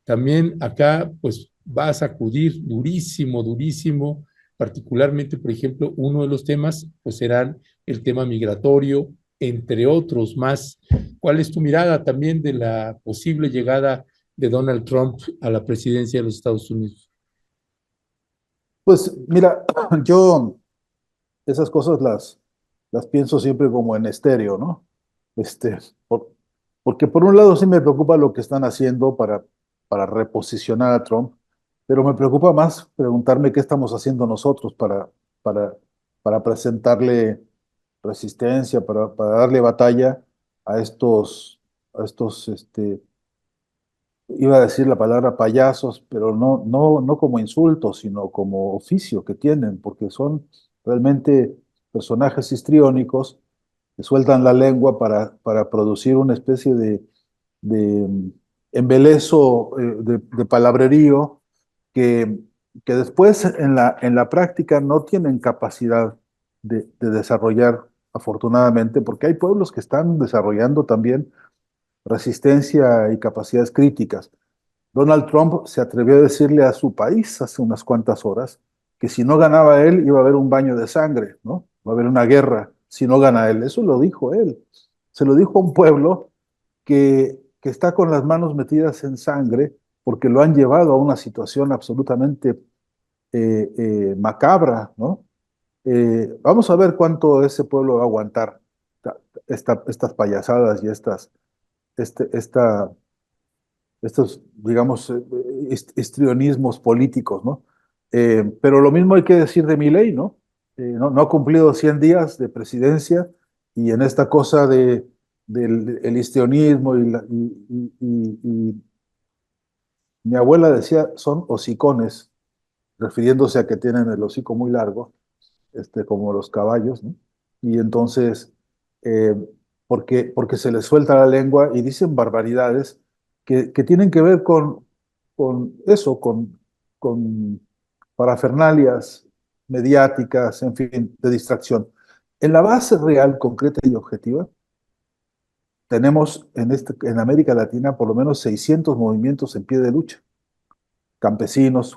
también acá pues va a sacudir durísimo, durísimo, particularmente, por ejemplo, uno de los temas pues será el tema migratorio, entre otros más. ¿Cuál es tu mirada también de la posible llegada de Donald Trump a la presidencia de los Estados Unidos? Pues mira, yo esas cosas las pienso siempre como en estéreo, ¿no? Este, por- Porque por un lado sí me preocupa lo que están haciendo para reposicionar a Trump, pero me preocupa más preguntarme qué estamos haciendo nosotros para, para presentarle resistencia, para darle batalla a estos, iba a decir la palabra payasos, pero no como insulto, sino como oficio que tienen, porque son realmente personajes histriónicos que sueltan la lengua para producir una especie de embelezo, de palabrerío que, que después en la práctica no tienen capacidad de desarrollar, afortunadamente, porque hay pueblos que están desarrollando también resistencia y capacidades críticas. Donald Trump se atrevió a decirle a su país hace unas cuantas horas que si no ganaba él iba a haber un baño de sangre, ¿no? Va a haber una guerra si no gana él. Eso lo dijo él. Se lo dijo a un pueblo que está con las manos metidas en sangre porque lo han llevado a una situación absolutamente macabra, ¿no? Vamos a ver cuánto ese pueblo va a aguantar estas payasadas y esta estos, digamos, histrionismos políticos, ¿no? Pero lo mismo hay que decir de Milei, ¿no? No ha cumplido 100 días de presidencia y en esta cosa del el histrionismo y mi abuela decía, son hocicones, refiriéndose a que tienen el hocico muy largo, como los caballos, ¿no? Y entonces, eh, porque se les suelta la lengua y dicen barbaridades que tienen que ver con eso, con parafernalias mediáticas, en fin, de distracción. En la base real, concreta y objetiva, tenemos en América Latina por lo menos 600 movimientos en pie de lucha campesinos,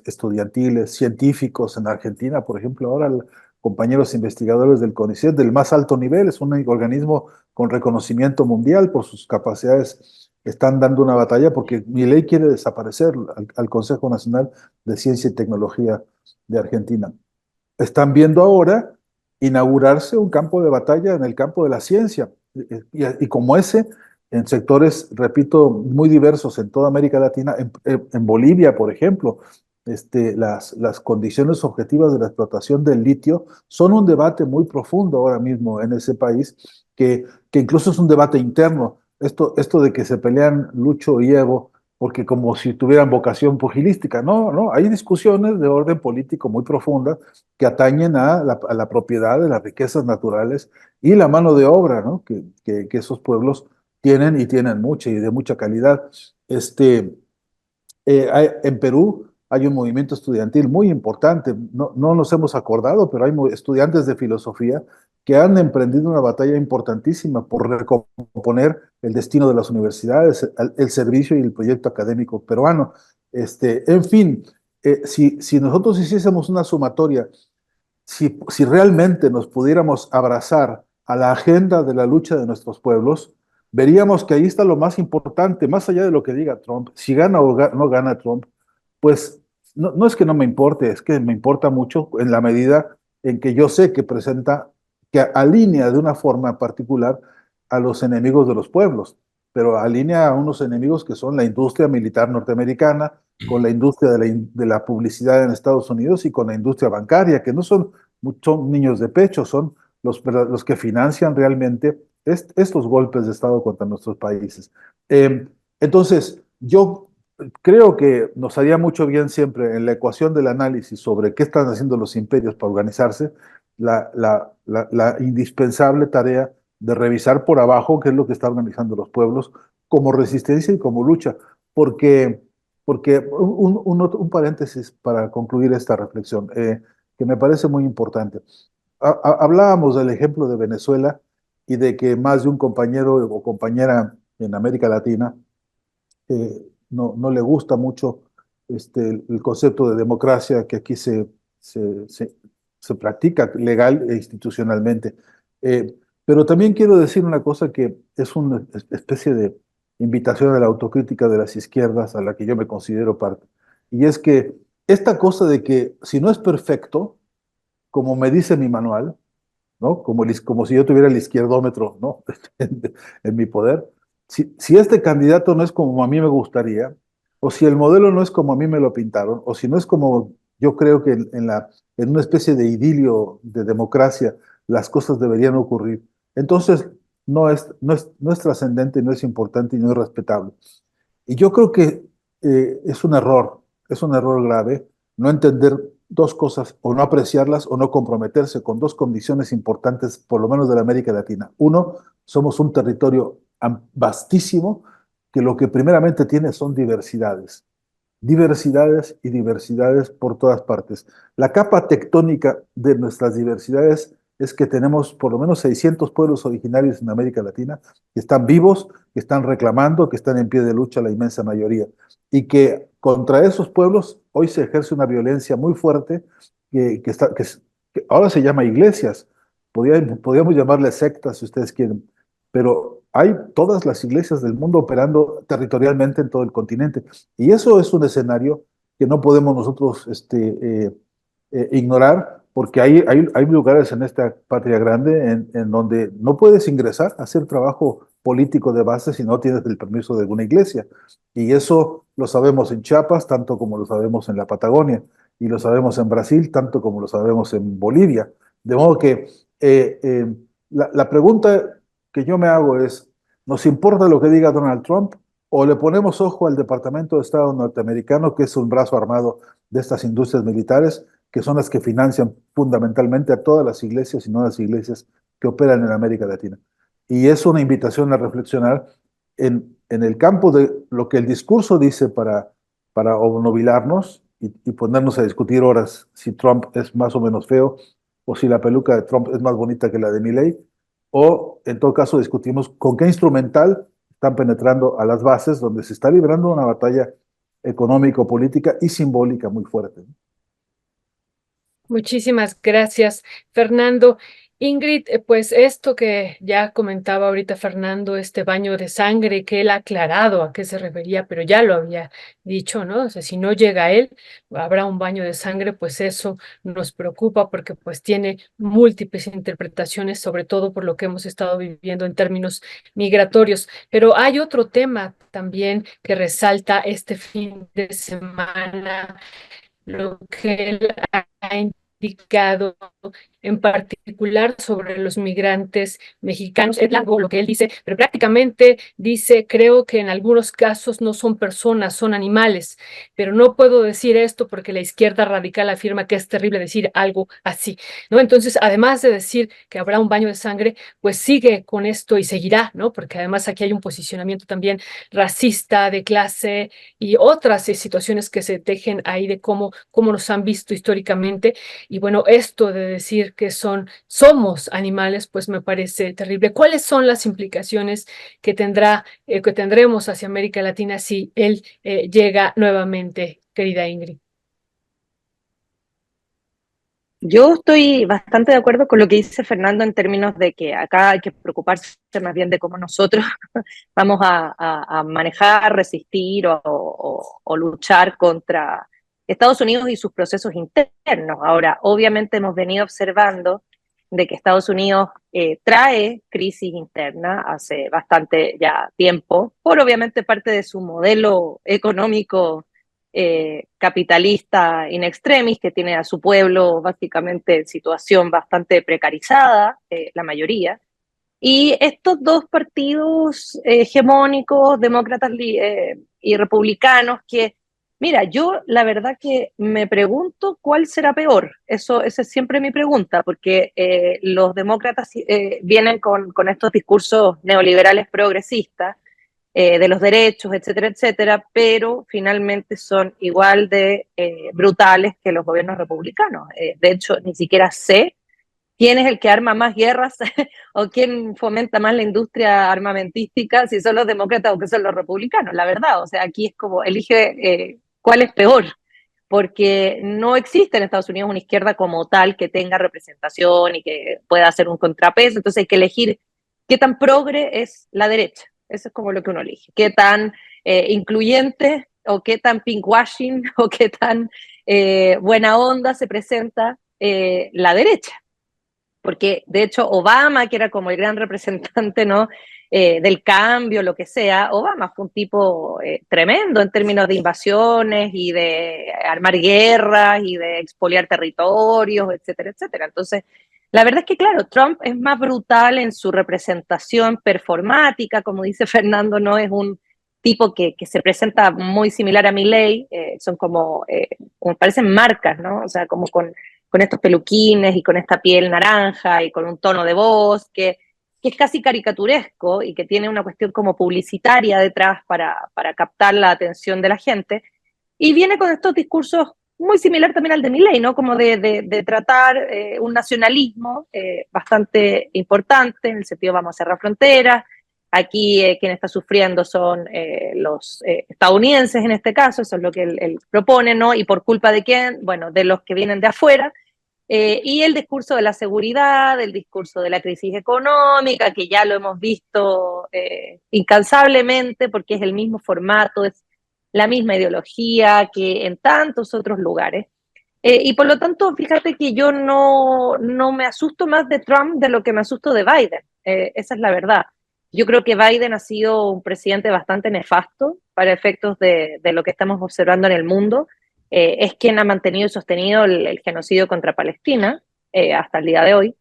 estudiantiles, científicos en Argentina, por ejemplo, ahora compañeros investigadores del CONICET del más alto nivel, es un organismo con reconocimiento mundial por sus capacidades, están dando una batalla porque Milei quiere desaparecer al Consejo Nacional de Ciencia y Tecnología de Argentina. Están viendo ahora inaugurarse un campo de batalla en el campo de la ciencia. Y como ese, en sectores, repito, muy diversos en toda América Latina, en Bolivia, por ejemplo, las condiciones objetivas de la explotación del litio son un debate muy profundo ahora mismo en ese país, que incluso es un debate interno. Esto de que se pelean Lucho y Evo porque como si tuvieran vocación pugilística. No, no, hay discusiones de orden político muy profundas que atañen a la propiedad de las riquezas naturales y la mano de obra, ¿no? Que esos pueblos tienen y tienen mucha y de mucha calidad. En Perú hay un movimiento estudiantil muy importante, no nos hemos acordado, pero hay estudiantes de filosofía que han emprendido una batalla importantísima por recomponer el destino de las universidades, el servicio y el proyecto académico peruano. En fin, si nosotros hiciésemos una sumatoria, si realmente nos pudiéramos abrazar a la agenda de la lucha de nuestros pueblos, veríamos que ahí está lo más importante, más allá de lo que diga Trump. Si gana o no gana Trump, pues no es que no me importe, es que me importa mucho en la medida en que yo sé que presenta, que alinea de una forma particular a los enemigos de los pueblos, pero alinea a unos enemigos que son la industria militar norteamericana, con la industria de la publicidad en Estados Unidos y con la industria bancaria, que no son niños de pecho, son los que financian realmente estos golpes de Estado contra nuestros países. Entonces, yo creo que nos haría mucho bien siempre en la ecuación del análisis sobre qué están haciendo los imperios para organizarse, la indispensable tarea de revisar por abajo qué es lo que están organizando los pueblos como resistencia y como lucha, porque, porque un paréntesis para concluir esta reflexión, que me parece muy importante. Hablábamos del ejemplo de Venezuela y de que más de un compañero o compañera en América Latina no le gusta mucho el concepto de democracia que aquí se, se, se practica legal e institucionalmente. Pero también quiero decir una cosa que es una especie invitación a la autocrítica de las izquierdas, a la que yo me considero parte. Y es que esta cosa de que si no es perfecto, como me dice mi manual, ¿no? Como si yo tuviera el izquierdómetro, ¿no? en mi poder. Si este candidato no es como a mí me gustaría, o si el modelo no es como a mí me lo pintaron, o si no es como yo creo que en una especie de idilio de democracia las cosas deberían ocurrir, entonces no es trascendente, no es importante y no es respetable. Y yo creo que es un error grave no entender dos cosas, o no apreciarlas, o no comprometerse con dos condiciones importantes, por lo menos de la América Latina. Uno, somos un territorio vastísimo que lo que primeramente tiene son diversidades. Diversidades y diversidades por todas partes. La capa tectónica de nuestras diversidades es que tenemos por lo menos 600 pueblos originarios en América Latina que están vivos, que están reclamando, que están en pie de lucha la inmensa mayoría, y que contra esos pueblos hoy se ejerce una violencia muy fuerte que ahora se llama iglesias. Podríamos llamarle sectas si ustedes quieren, pero hay todas las iglesias del mundo operando territorialmente en todo el continente. Y eso es un escenario que no podemos nosotros ignorar, porque hay lugares en esta patria grande en donde no puedes ingresar a hacer trabajo político de base si no tienes el permiso de alguna iglesia. Y eso lo sabemos en Chiapas, tanto como lo sabemos en la Patagonia, y lo sabemos en Brasil, tanto como lo sabemos en Bolivia. De modo que la pregunta que yo me hago es, ¿nos importa lo que diga Donald Trump o le ponemos ojo al Departamento de Estado norteamericano, que es un brazo armado de estas industrias militares, que son las que financian fundamentalmente a todas las iglesias y no las iglesias que operan en América Latina? Y es una invitación a reflexionar en el campo de lo que el discurso dice para obnubilarnos y ponernos a discutir horas si Trump es más o menos feo o si la peluca de Trump es más bonita que la de Milley, o en todo caso discutimos con qué instrumental están penetrando a las bases donde se está librando una batalla económico-política y simbólica muy fuerte. Muchísimas gracias, Fernando. Ingrid, pues esto que ya comentaba ahorita Fernando, este baño de sangre, que él ha aclarado a qué se refería, pero ya lo había dicho, ¿no? O sea, si no llega él, habrá un baño de sangre, pues eso nos preocupa porque pues tiene múltiples interpretaciones, sobre todo por lo que hemos estado viviendo en términos migratorios. Pero hay otro tema también que resalta este fin de semana, lo que él ha indicado en particular sobre los migrantes mexicanos. Es largo lo que él dice, pero prácticamente dice, creo que en algunos casos no son personas, son animales, pero no puedo decir esto porque la izquierda radical afirma que es terrible decir algo así, ¿no? Entonces, además de decir que habrá un baño de sangre, pues sigue con esto y seguirá, ¿no? Porque además aquí hay un posicionamiento también racista, de clase y otras situaciones que se tejen ahí de cómo nos han visto históricamente. Y bueno, esto de decir que somos animales, pues me parece terrible. ¿Cuáles son las implicaciones que que tendremos hacia América Latina si él llega nuevamente, querida Ingrid? Yo estoy bastante de acuerdo con lo que dice Fernando en términos de que acá hay que preocuparse más bien de cómo nosotros vamos a manejar, resistir o luchar contra Estados Unidos y sus procesos internos. Ahora, obviamente hemos venido observando de que Estados Unidos trae crisis interna hace bastante ya tiempo, por obviamente parte de su modelo económico capitalista in extremis, que tiene a su pueblo básicamente en situación bastante precarizada, la mayoría. Y estos dos partidos hegemónicos, demócratas y republicanos, que, mira, yo la verdad que me pregunto cuál será peor. Esa es siempre mi pregunta, porque los demócratas vienen con estos discursos neoliberales progresistas, de los derechos, etcétera, etcétera, pero finalmente son igual de brutales que los gobiernos republicanos. De hecho, ni siquiera sé quién es el que arma más guerras o quién fomenta más la industria armamentística, si son los demócratas o que son los republicanos, la verdad. O sea, aquí es como elige cuál es peor, porque no existe en Estados Unidos una izquierda como tal que tenga representación y que pueda hacer un contrapeso, entonces hay que elegir qué tan progre es la derecha. Eso es como lo que uno elige. ¿Qué tan incluyente o qué tan pinkwashing o qué tan buena onda se presenta la derecha? Porque de hecho Obama, que era como el gran representante, ¿no? Del cambio, lo que sea, Obama fue un tipo tremendo en términos de invasiones y de armar guerras y de expoliar territorios, etcétera, etcétera. Entonces, la verdad es que, claro, Trump es más brutal en su representación performática, como dice Fernando, no es un tipo que se presenta muy similar a Milley, son como parecen marcas, ¿no? O sea, como con estos peluquines y con esta piel naranja y con un tono de voz que es casi caricaturesco y que tiene una cuestión como publicitaria detrás para captar la atención de la gente. Y viene con estos discursos muy similar también al de Milei, ¿no? Como de tratar un nacionalismo bastante importante, en el sentido vamos a cerrar fronteras. Aquí quien está sufriendo son los estadounidenses en este caso, eso es lo que él propone, ¿no? Y por culpa de quién, bueno, de los que vienen de afuera. Y el discurso de la seguridad, el discurso de la crisis económica, que ya lo hemos visto incansablemente porque es el mismo formato, es la misma ideología que en tantos otros lugares. Y por lo tanto, fíjate que yo no me asusto más de Trump de lo que me asusto de Biden. Esa es la verdad. Yo creo que Biden ha sido un presidente bastante nefasto para efectos de lo que estamos observando en el mundo. Es quien ha mantenido y sostenido el genocidio contra Palestina hasta el día de hoy.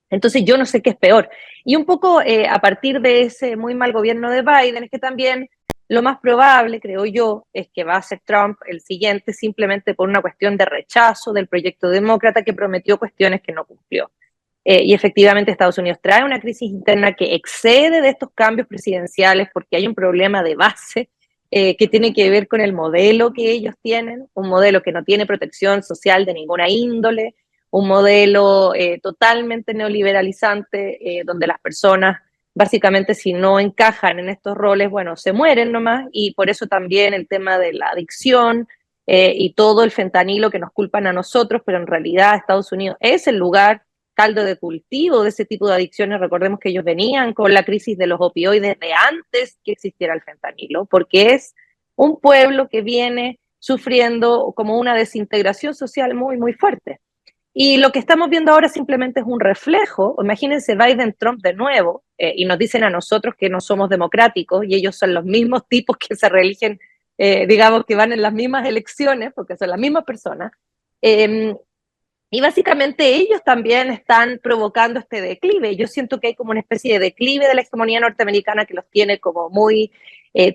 Entonces yo no sé qué es peor. Y un poco a partir de ese muy mal gobierno de Biden es que también lo más probable, creo yo, es que va a ser Trump el siguiente simplemente por una cuestión de rechazo del proyecto demócrata que prometió cuestiones que no cumplió. Y efectivamente Estados Unidos trae una crisis interna que excede de estos cambios presidenciales porque hay un problema de base que tiene que ver con el modelo que ellos tienen, un modelo que no tiene protección social de ninguna índole, un modelo totalmente neoliberalizante, donde las personas básicamente si no encajan en estos roles, bueno, se mueren nomás, y por eso también el tema de la adicción y todo el fentanilo que nos culpan a nosotros, pero en realidad Estados Unidos es el lugar caldo de cultivo de ese tipo de adicciones. Recordemos que ellos venían con la crisis de los opioides de antes que existiera el fentanilo, porque es un pueblo que viene sufriendo como una desintegración social muy, muy fuerte. Y lo que estamos viendo ahora simplemente es un reflejo. Imagínense Biden-Trump de nuevo, y nos dicen a nosotros que no somos democráticos, y ellos son los mismos tipos que se reeligen, digamos que van en las mismas elecciones, porque son las mismas personas. Y básicamente ellos también están provocando este declive. Yo siento que hay como una especie de declive de la hegemonía norteamericana que los tiene como muy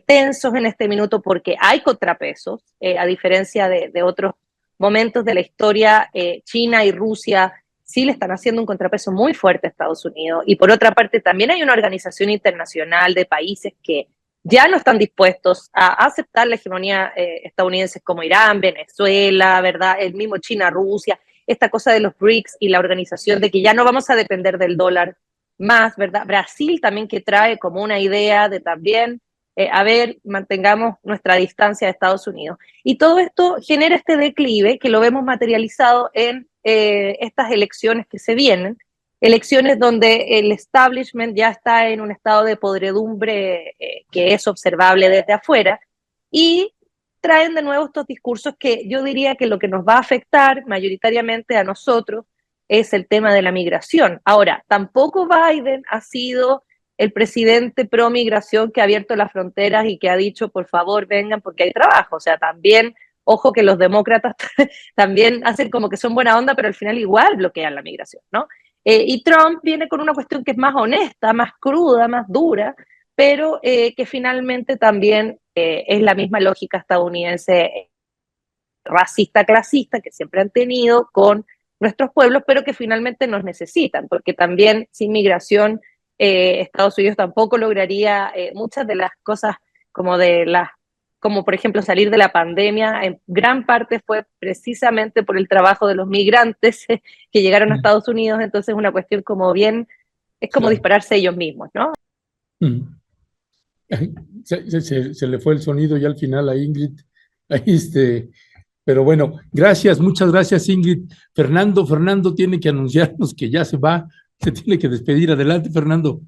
tensos en este minuto porque hay contrapesos, a diferencia de otros momentos de la historia. China y Rusia sí le están haciendo un contrapeso muy fuerte a Estados Unidos. Y por otra parte también hay una organización internacional de países que ya no están dispuestos a aceptar la hegemonía estadounidense como Irán, Venezuela, ¿verdad? El mismo China, Rusia, esta cosa de los BRICS y la organización de que ya no vamos a depender del dólar más, ¿verdad? Brasil también que trae como una idea de también, a ver, mantengamos nuestra distancia de Estados Unidos. Y todo esto genera este declive que lo vemos materializado en estas elecciones que se vienen, elecciones donde el establishment ya está en un estado de podredumbre que es observable desde afuera y traen de nuevo estos discursos que yo diría que lo que nos va a afectar mayoritariamente a nosotros es el tema de la migración. Ahora, tampoco Biden ha sido el presidente pro migración que ha abierto las fronteras y que ha dicho, por favor, vengan porque hay trabajo. O sea, también, ojo que los demócratas también hacen como que son buena onda, pero al final igual bloquean la migración, ¿no? Y Trump viene con una cuestión que es más honesta, más cruda, más dura, pero que finalmente también es la misma lógica estadounidense racista, clasista, que siempre han tenido con nuestros pueblos, pero que finalmente nos necesitan, porque también sin migración Estados Unidos tampoco lograría muchas de las cosas como por ejemplo salir de la pandemia, en gran parte fue precisamente por el trabajo de los migrantes que llegaron a Estados Unidos, entonces es una cuestión como bien, es como dispararse ellos mismos, ¿no? Se le fue el sonido ya al final a Ingrid. Pero bueno, gracias, muchas gracias, Ingrid. Fernando tiene que anunciarnos que ya se va, se tiene que despedir. Adelante, Fernando.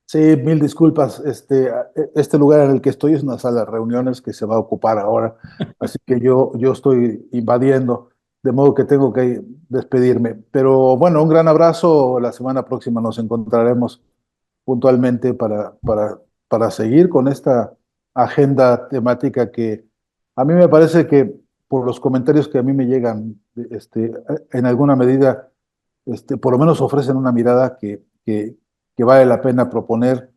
Sí, mil disculpas. Este lugar en el que estoy es una sala de reuniones que se va a ocupar ahora, así que yo estoy invadiendo, de modo que tengo que despedirme. Pero bueno, un gran abrazo. La semana próxima nos encontraremos puntualmente para seguir con esta agenda temática que a mí me parece que por los comentarios que a mí me llegan, en alguna medida, por lo menos ofrecen una mirada que vale la pena proponer,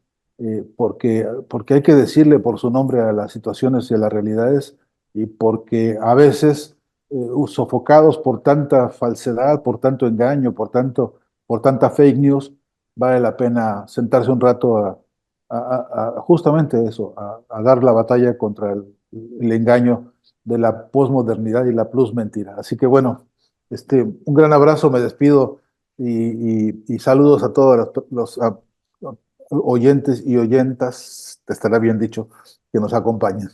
porque hay que decirle por su nombre a las situaciones y a las realidades, y porque a veces, sofocados por tanta falsedad, por tanto engaño, por tanta fake news, vale la pena sentarse un rato a justamente eso, a dar la batalla contra el engaño de la posmodernidad y la plus mentira. Así que bueno, un gran abrazo, me despido y saludos a todos los oyentes y oyentas, te estará bien dicho, que nos acompañan.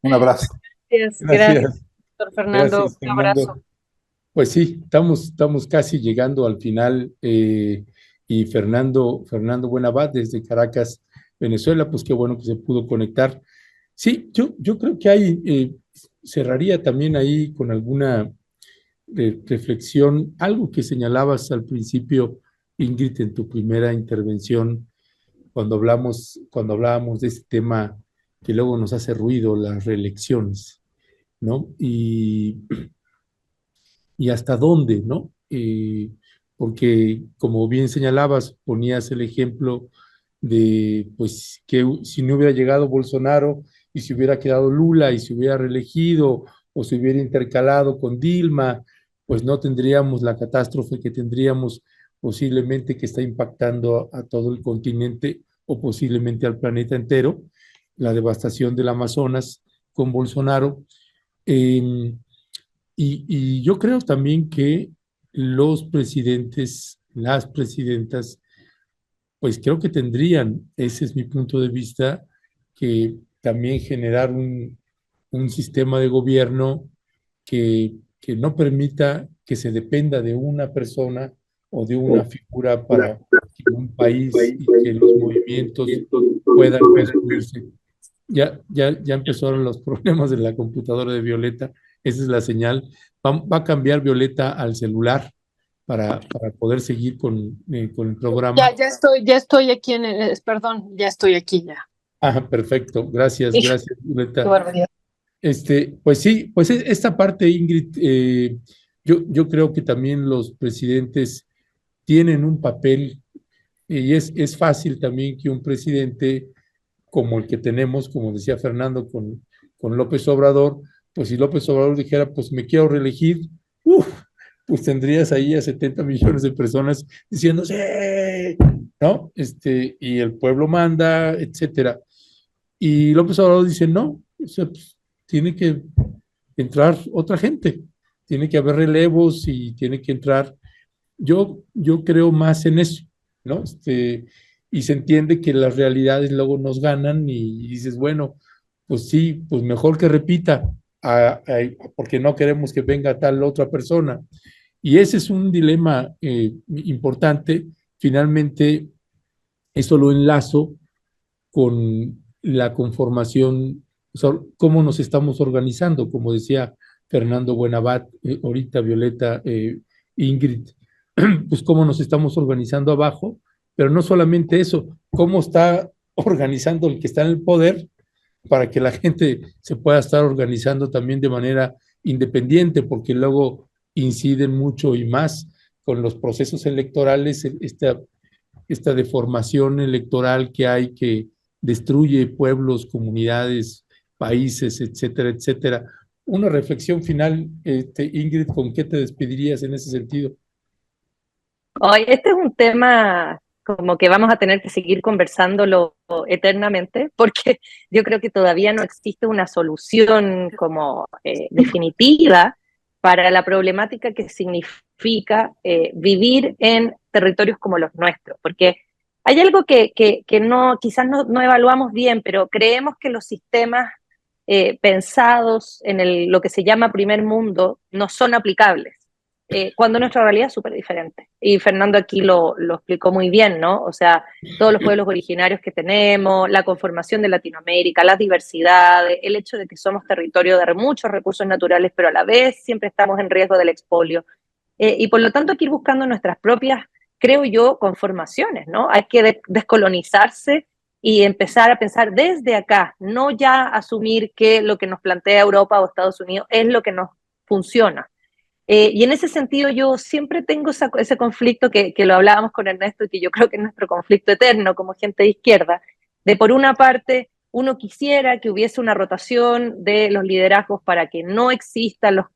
Un abrazo. Gracias, Gracias, doctor Fernando. gracias, Un abrazo. Fernando. Pues sí, estamos casi llegando al final y Fernando Buenabad desde Caracas, Venezuela, pues qué bueno que se pudo conectar. Sí, yo creo que hay, cerraría también ahí con alguna reflexión, algo que señalabas al principio, Ingrid, en tu primera intervención, cuando hablábamos de este tema que luego nos hace ruido, las reelecciones, ¿no? Y hasta dónde, ¿no? Porque como bien señalabas, ponías el ejemplo de, pues, que si no hubiera llegado Bolsonaro y si hubiera quedado Lula y se hubiera reelegido o se hubiera intercalado con Dilma, pues no tendríamos la catástrofe que tendríamos posiblemente que está impactando a todo el continente o posiblemente al planeta entero, la devastación del Amazonas con Bolsonaro. Eh, y yo creo también que los presidentes, las presidentas, pues creo que tendrían, ese es mi punto de vista, que también generar un sistema de gobierno que no permita que se dependa de una persona o de una figura para que un país y que los movimientos puedan construirse. Ya empezaron los problemas de la computadora de Violeta, esa es la señal. Va a cambiar Violeta al celular para poder seguir con el programa. Ya estoy aquí perdón, ya estoy aquí ya. Ah, perfecto, gracias, gracias, Qué Violeta. barbaridad. Pues sí, pues esta parte, Ingrid, yo creo que también los presidentes tienen un papel y es fácil también que un presidente como el que tenemos, como decía Fernando, con López Obrador, pues si López Obrador dijera, pues me quiero reelegir, uf, pues tendrías ahí a 70 millones de personas diciendo, sí, ¿no? Y el pueblo manda, etcétera. Y López Obrador dice, no, o sea, pues, tiene que entrar otra gente, tiene que haber relevos y tiene que entrar. Yo creo más en eso, ¿no? Y se entiende que las realidades luego nos ganan y dices, bueno, pues sí, pues mejor que repita, porque no queremos que venga tal otra persona. Y ese es un dilema importante. Finalmente, eso lo enlazo con la conformación, o sea, cómo nos estamos organizando, como decía Fernando Buenabat, ahorita Violeta, Ingrid, pues cómo nos estamos organizando abajo, pero no solamente eso, cómo está organizando el que está en el poder para que la gente se pueda estar organizando también de manera independiente, porque luego inciden mucho y más con los procesos electorales, esta deformación electoral que hay que destruye pueblos, comunidades, países, etcétera, etcétera. Una reflexión final, Ingrid, ¿con qué te despedirías en ese sentido? Hoy, este es un tema como que vamos a tener que seguir conversándolo eternamente, porque yo creo que todavía no existe una solución como definitiva para la problemática que significa vivir en territorios como los nuestros, porque hay algo que no, quizás no evaluamos bien, pero creemos que los sistemas pensados en lo que se llama primer mundo no son aplicables. cuando nuestra realidad es súper diferente. Y Fernando aquí lo explicó muy bien, ¿no? O sea, todos los pueblos originarios que tenemos, la conformación de Latinoamérica, la diversidad, el hecho de que somos territorio de muchos recursos naturales, pero a la vez siempre estamos en riesgo del expolio. Y por lo tanto hay que ir buscando nuestras propias, creo yo, conformaciones, ¿no? Hay que descolonizarse y empezar a pensar desde acá, no ya asumir que lo que nos plantea Europa o Estados Unidos es lo que nos funciona. Y en ese sentido yo siempre tengo ese conflicto que lo hablábamos con Ernesto y que yo creo que es nuestro conflicto eterno como gente de izquierda, de por una parte uno quisiera que hubiese una rotación de los liderazgos para que no existan los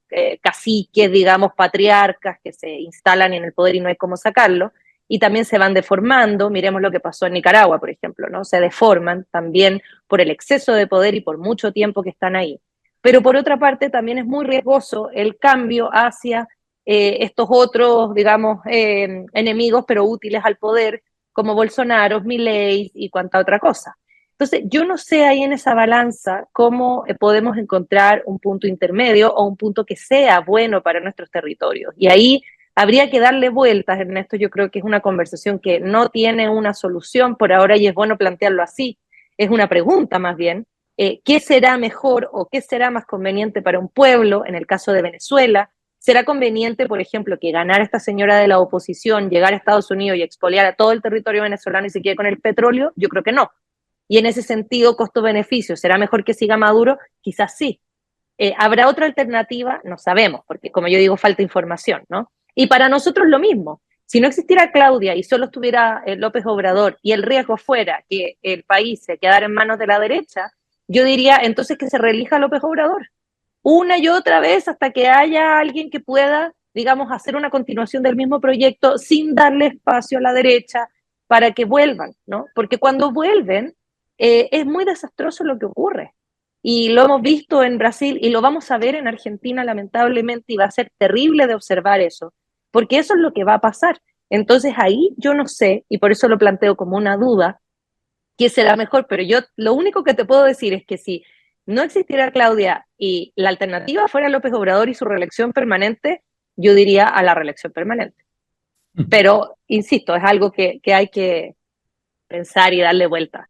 caciques, digamos, patriarcas que se instalan en el poder y no hay cómo sacarlo, y también se van deformando, miremos lo que pasó en Nicaragua, por ejemplo, ¿no? Se deforman también por el exceso de poder y por mucho tiempo que están ahí. Pero por otra parte también es muy riesgoso el cambio hacia estos otros, digamos, enemigos, pero útiles al poder, como Bolsonaro, Milei y cuanta otra cosa. Entonces, yo no sé ahí en esa balanza cómo podemos encontrar un punto intermedio o un punto que sea bueno para nuestros territorios. Y ahí habría que darle vueltas, Ernesto, yo creo que es una conversación que no tiene una solución por ahora y es bueno plantearlo así. Es una pregunta más bien. ¿Qué será mejor o qué será más conveniente para un pueblo, en el caso de Venezuela? ¿Será conveniente, por ejemplo, que ganara esta señora de la oposición, llegar a Estados Unidos y expoliar a todo el territorio venezolano y se quede con el petróleo? Yo creo que no. Y en ese sentido, costo-beneficio, ¿será mejor que siga Maduro? Quizás sí. ¿Habrá otra alternativa? No sabemos, porque como yo digo, falta información, ¿no? Y para nosotros lo mismo. Si no existiera Claudia y solo estuviera López Obrador y el riesgo fuera que el país se quedara en manos de la derecha, yo diría entonces que se reelija López Obrador una y otra vez hasta que haya alguien que pueda, digamos, hacer una continuación del mismo proyecto sin darle espacio a la derecha para que vuelvan, ¿no? Porque cuando vuelven es muy desastroso lo que ocurre. Y lo hemos visto en Brasil y lo vamos a ver en Argentina, lamentablemente, y va a ser terrible de observar eso, porque eso es lo que va a pasar. Entonces ahí yo no sé, y por eso lo planteo como una duda, qué será mejor, pero yo lo único que te puedo decir es que si no existiera Claudia y la alternativa fuera López Obrador y su reelección permanente, yo diría a la reelección permanente. Pero, insisto, es algo que hay que pensar y darle vuelta.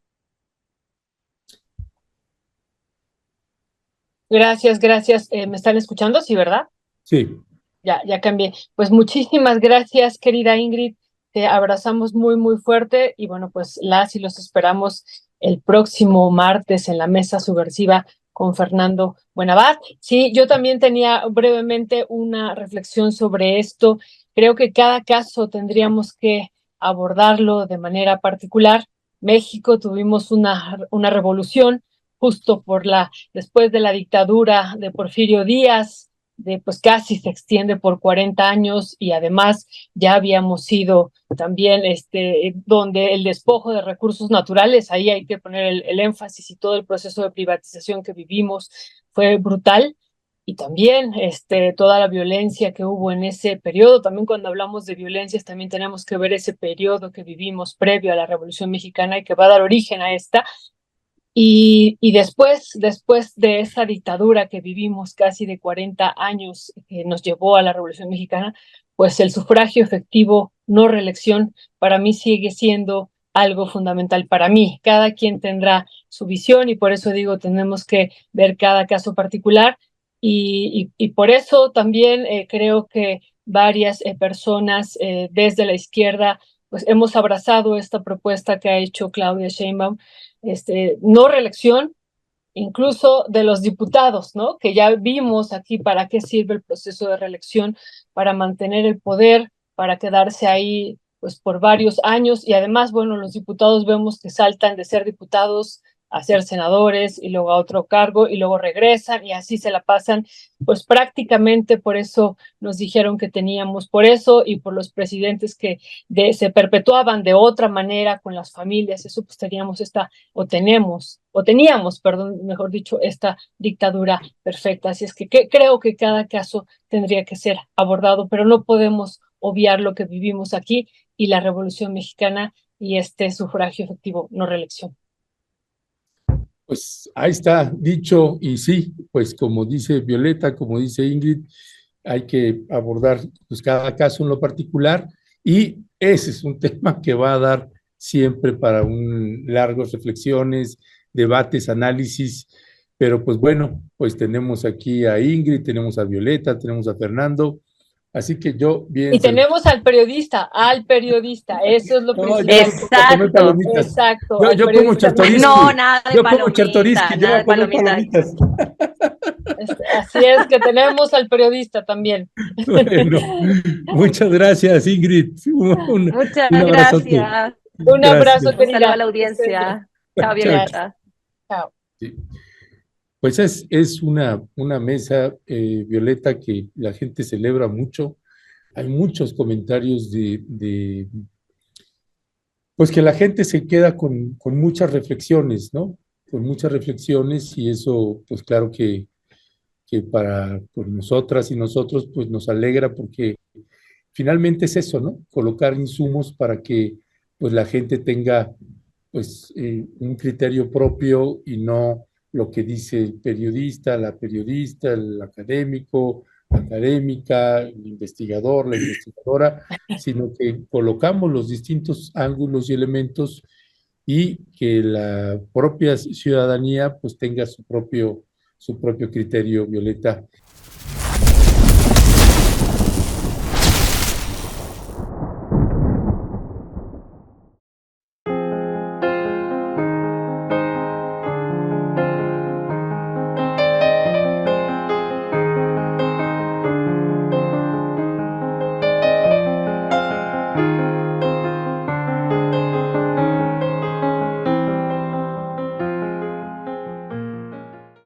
Gracias, gracias. ¿Me están escuchando? Sí, ¿verdad? Sí. Ya cambié. Pues muchísimas gracias, querida Ingrid. Te abrazamos muy, muy fuerte y bueno, pues las y los esperamos el próximo martes en la mesa subversiva con Fernando Buenabad. Sí, yo también tenía brevemente una reflexión sobre esto. Creo que cada caso tendríamos que abordarlo de manera particular. México tuvimos una revolución justo después de la dictadura de Porfirio Díaz, pues casi se extiende por 40 años y además ya habíamos sido también donde el despojo de recursos naturales, ahí hay que poner el énfasis, y todo el proceso de privatización que vivimos fue brutal. Y también toda la violencia que hubo en ese periodo. También cuando hablamos de violencias también tenemos que ver ese periodo que vivimos previo a la Revolución Mexicana y que va a dar origen a esta. Y después de esa dictadura que vivimos casi de 40 años que nos llevó a la Revolución Mexicana, pues el sufragio efectivo, no reelección, para mí sigue siendo algo fundamental para mí. Cada quien tendrá su visión y por eso digo, tenemos que ver cada caso particular y por eso también creo que varias personas desde la izquierda pues hemos abrazado esta propuesta que ha hecho Claudia Sheinbaum, no reelección, incluso de los diputados, ¿no? Que ya vimos aquí para qué sirve el proceso de reelección, para mantener el poder, para quedarse ahí pues por varios años y además, bueno, los diputados vemos que saltan de ser diputados a ser senadores y luego a otro cargo y luego regresan y así se la pasan, pues prácticamente por eso nos dijeron que teníamos, por eso y por los presidentes que se perpetuaban de otra manera con las familias, eso pues teníamos teníamos, perdón, mejor dicho, esta dictadura perfecta. Así es que creo que cada caso tendría que ser abordado, pero no podemos obviar lo que vivimos aquí y la Revolución Mexicana y este sufragio efectivo, no reelección. Pues ahí está dicho, y sí, pues como dice Violeta, como dice Ingrid, hay que abordar pues, cada caso en lo particular, y ese es un tema que va a dar siempre para largas reflexiones, debates, análisis, pero pues bueno, pues tenemos aquí a Ingrid, tenemos a Violeta, tenemos a Fernando, así que yo bien... Y tenemos al periodista, eso es lo No, yo principal. a comer palomitas. Exacto. Yo como Czartoryski. No, nada de Yo como palomitas, Czartoryski, yo nada voy de a comer palomitas. palomitas. Así es que tenemos al periodista también. Bueno, muchas gracias, Ingrid. Muchas Un abrazote. gracias. Un abrazo, Gracias. Un saludo querida. a la audiencia. Chao, Chao, Violeta. Chao. sí. Pues es una mesa, Violeta, que la gente celebra mucho. Hay muchos comentarios pues que la gente se queda con muchas reflexiones, ¿no? Con muchas reflexiones, y eso, pues claro que para pues, nosotras y nosotros, pues nos alegra, porque finalmente es eso, ¿no? Colocar insumos para que pues la gente tenga pues un criterio propio, y no lo que dice el periodista, la periodista, el académico, la académica, el investigador, la investigadora, sino que colocamos los distintos ángulos y elementos, y que la propia ciudadanía pues tenga su propio criterio, Violeta.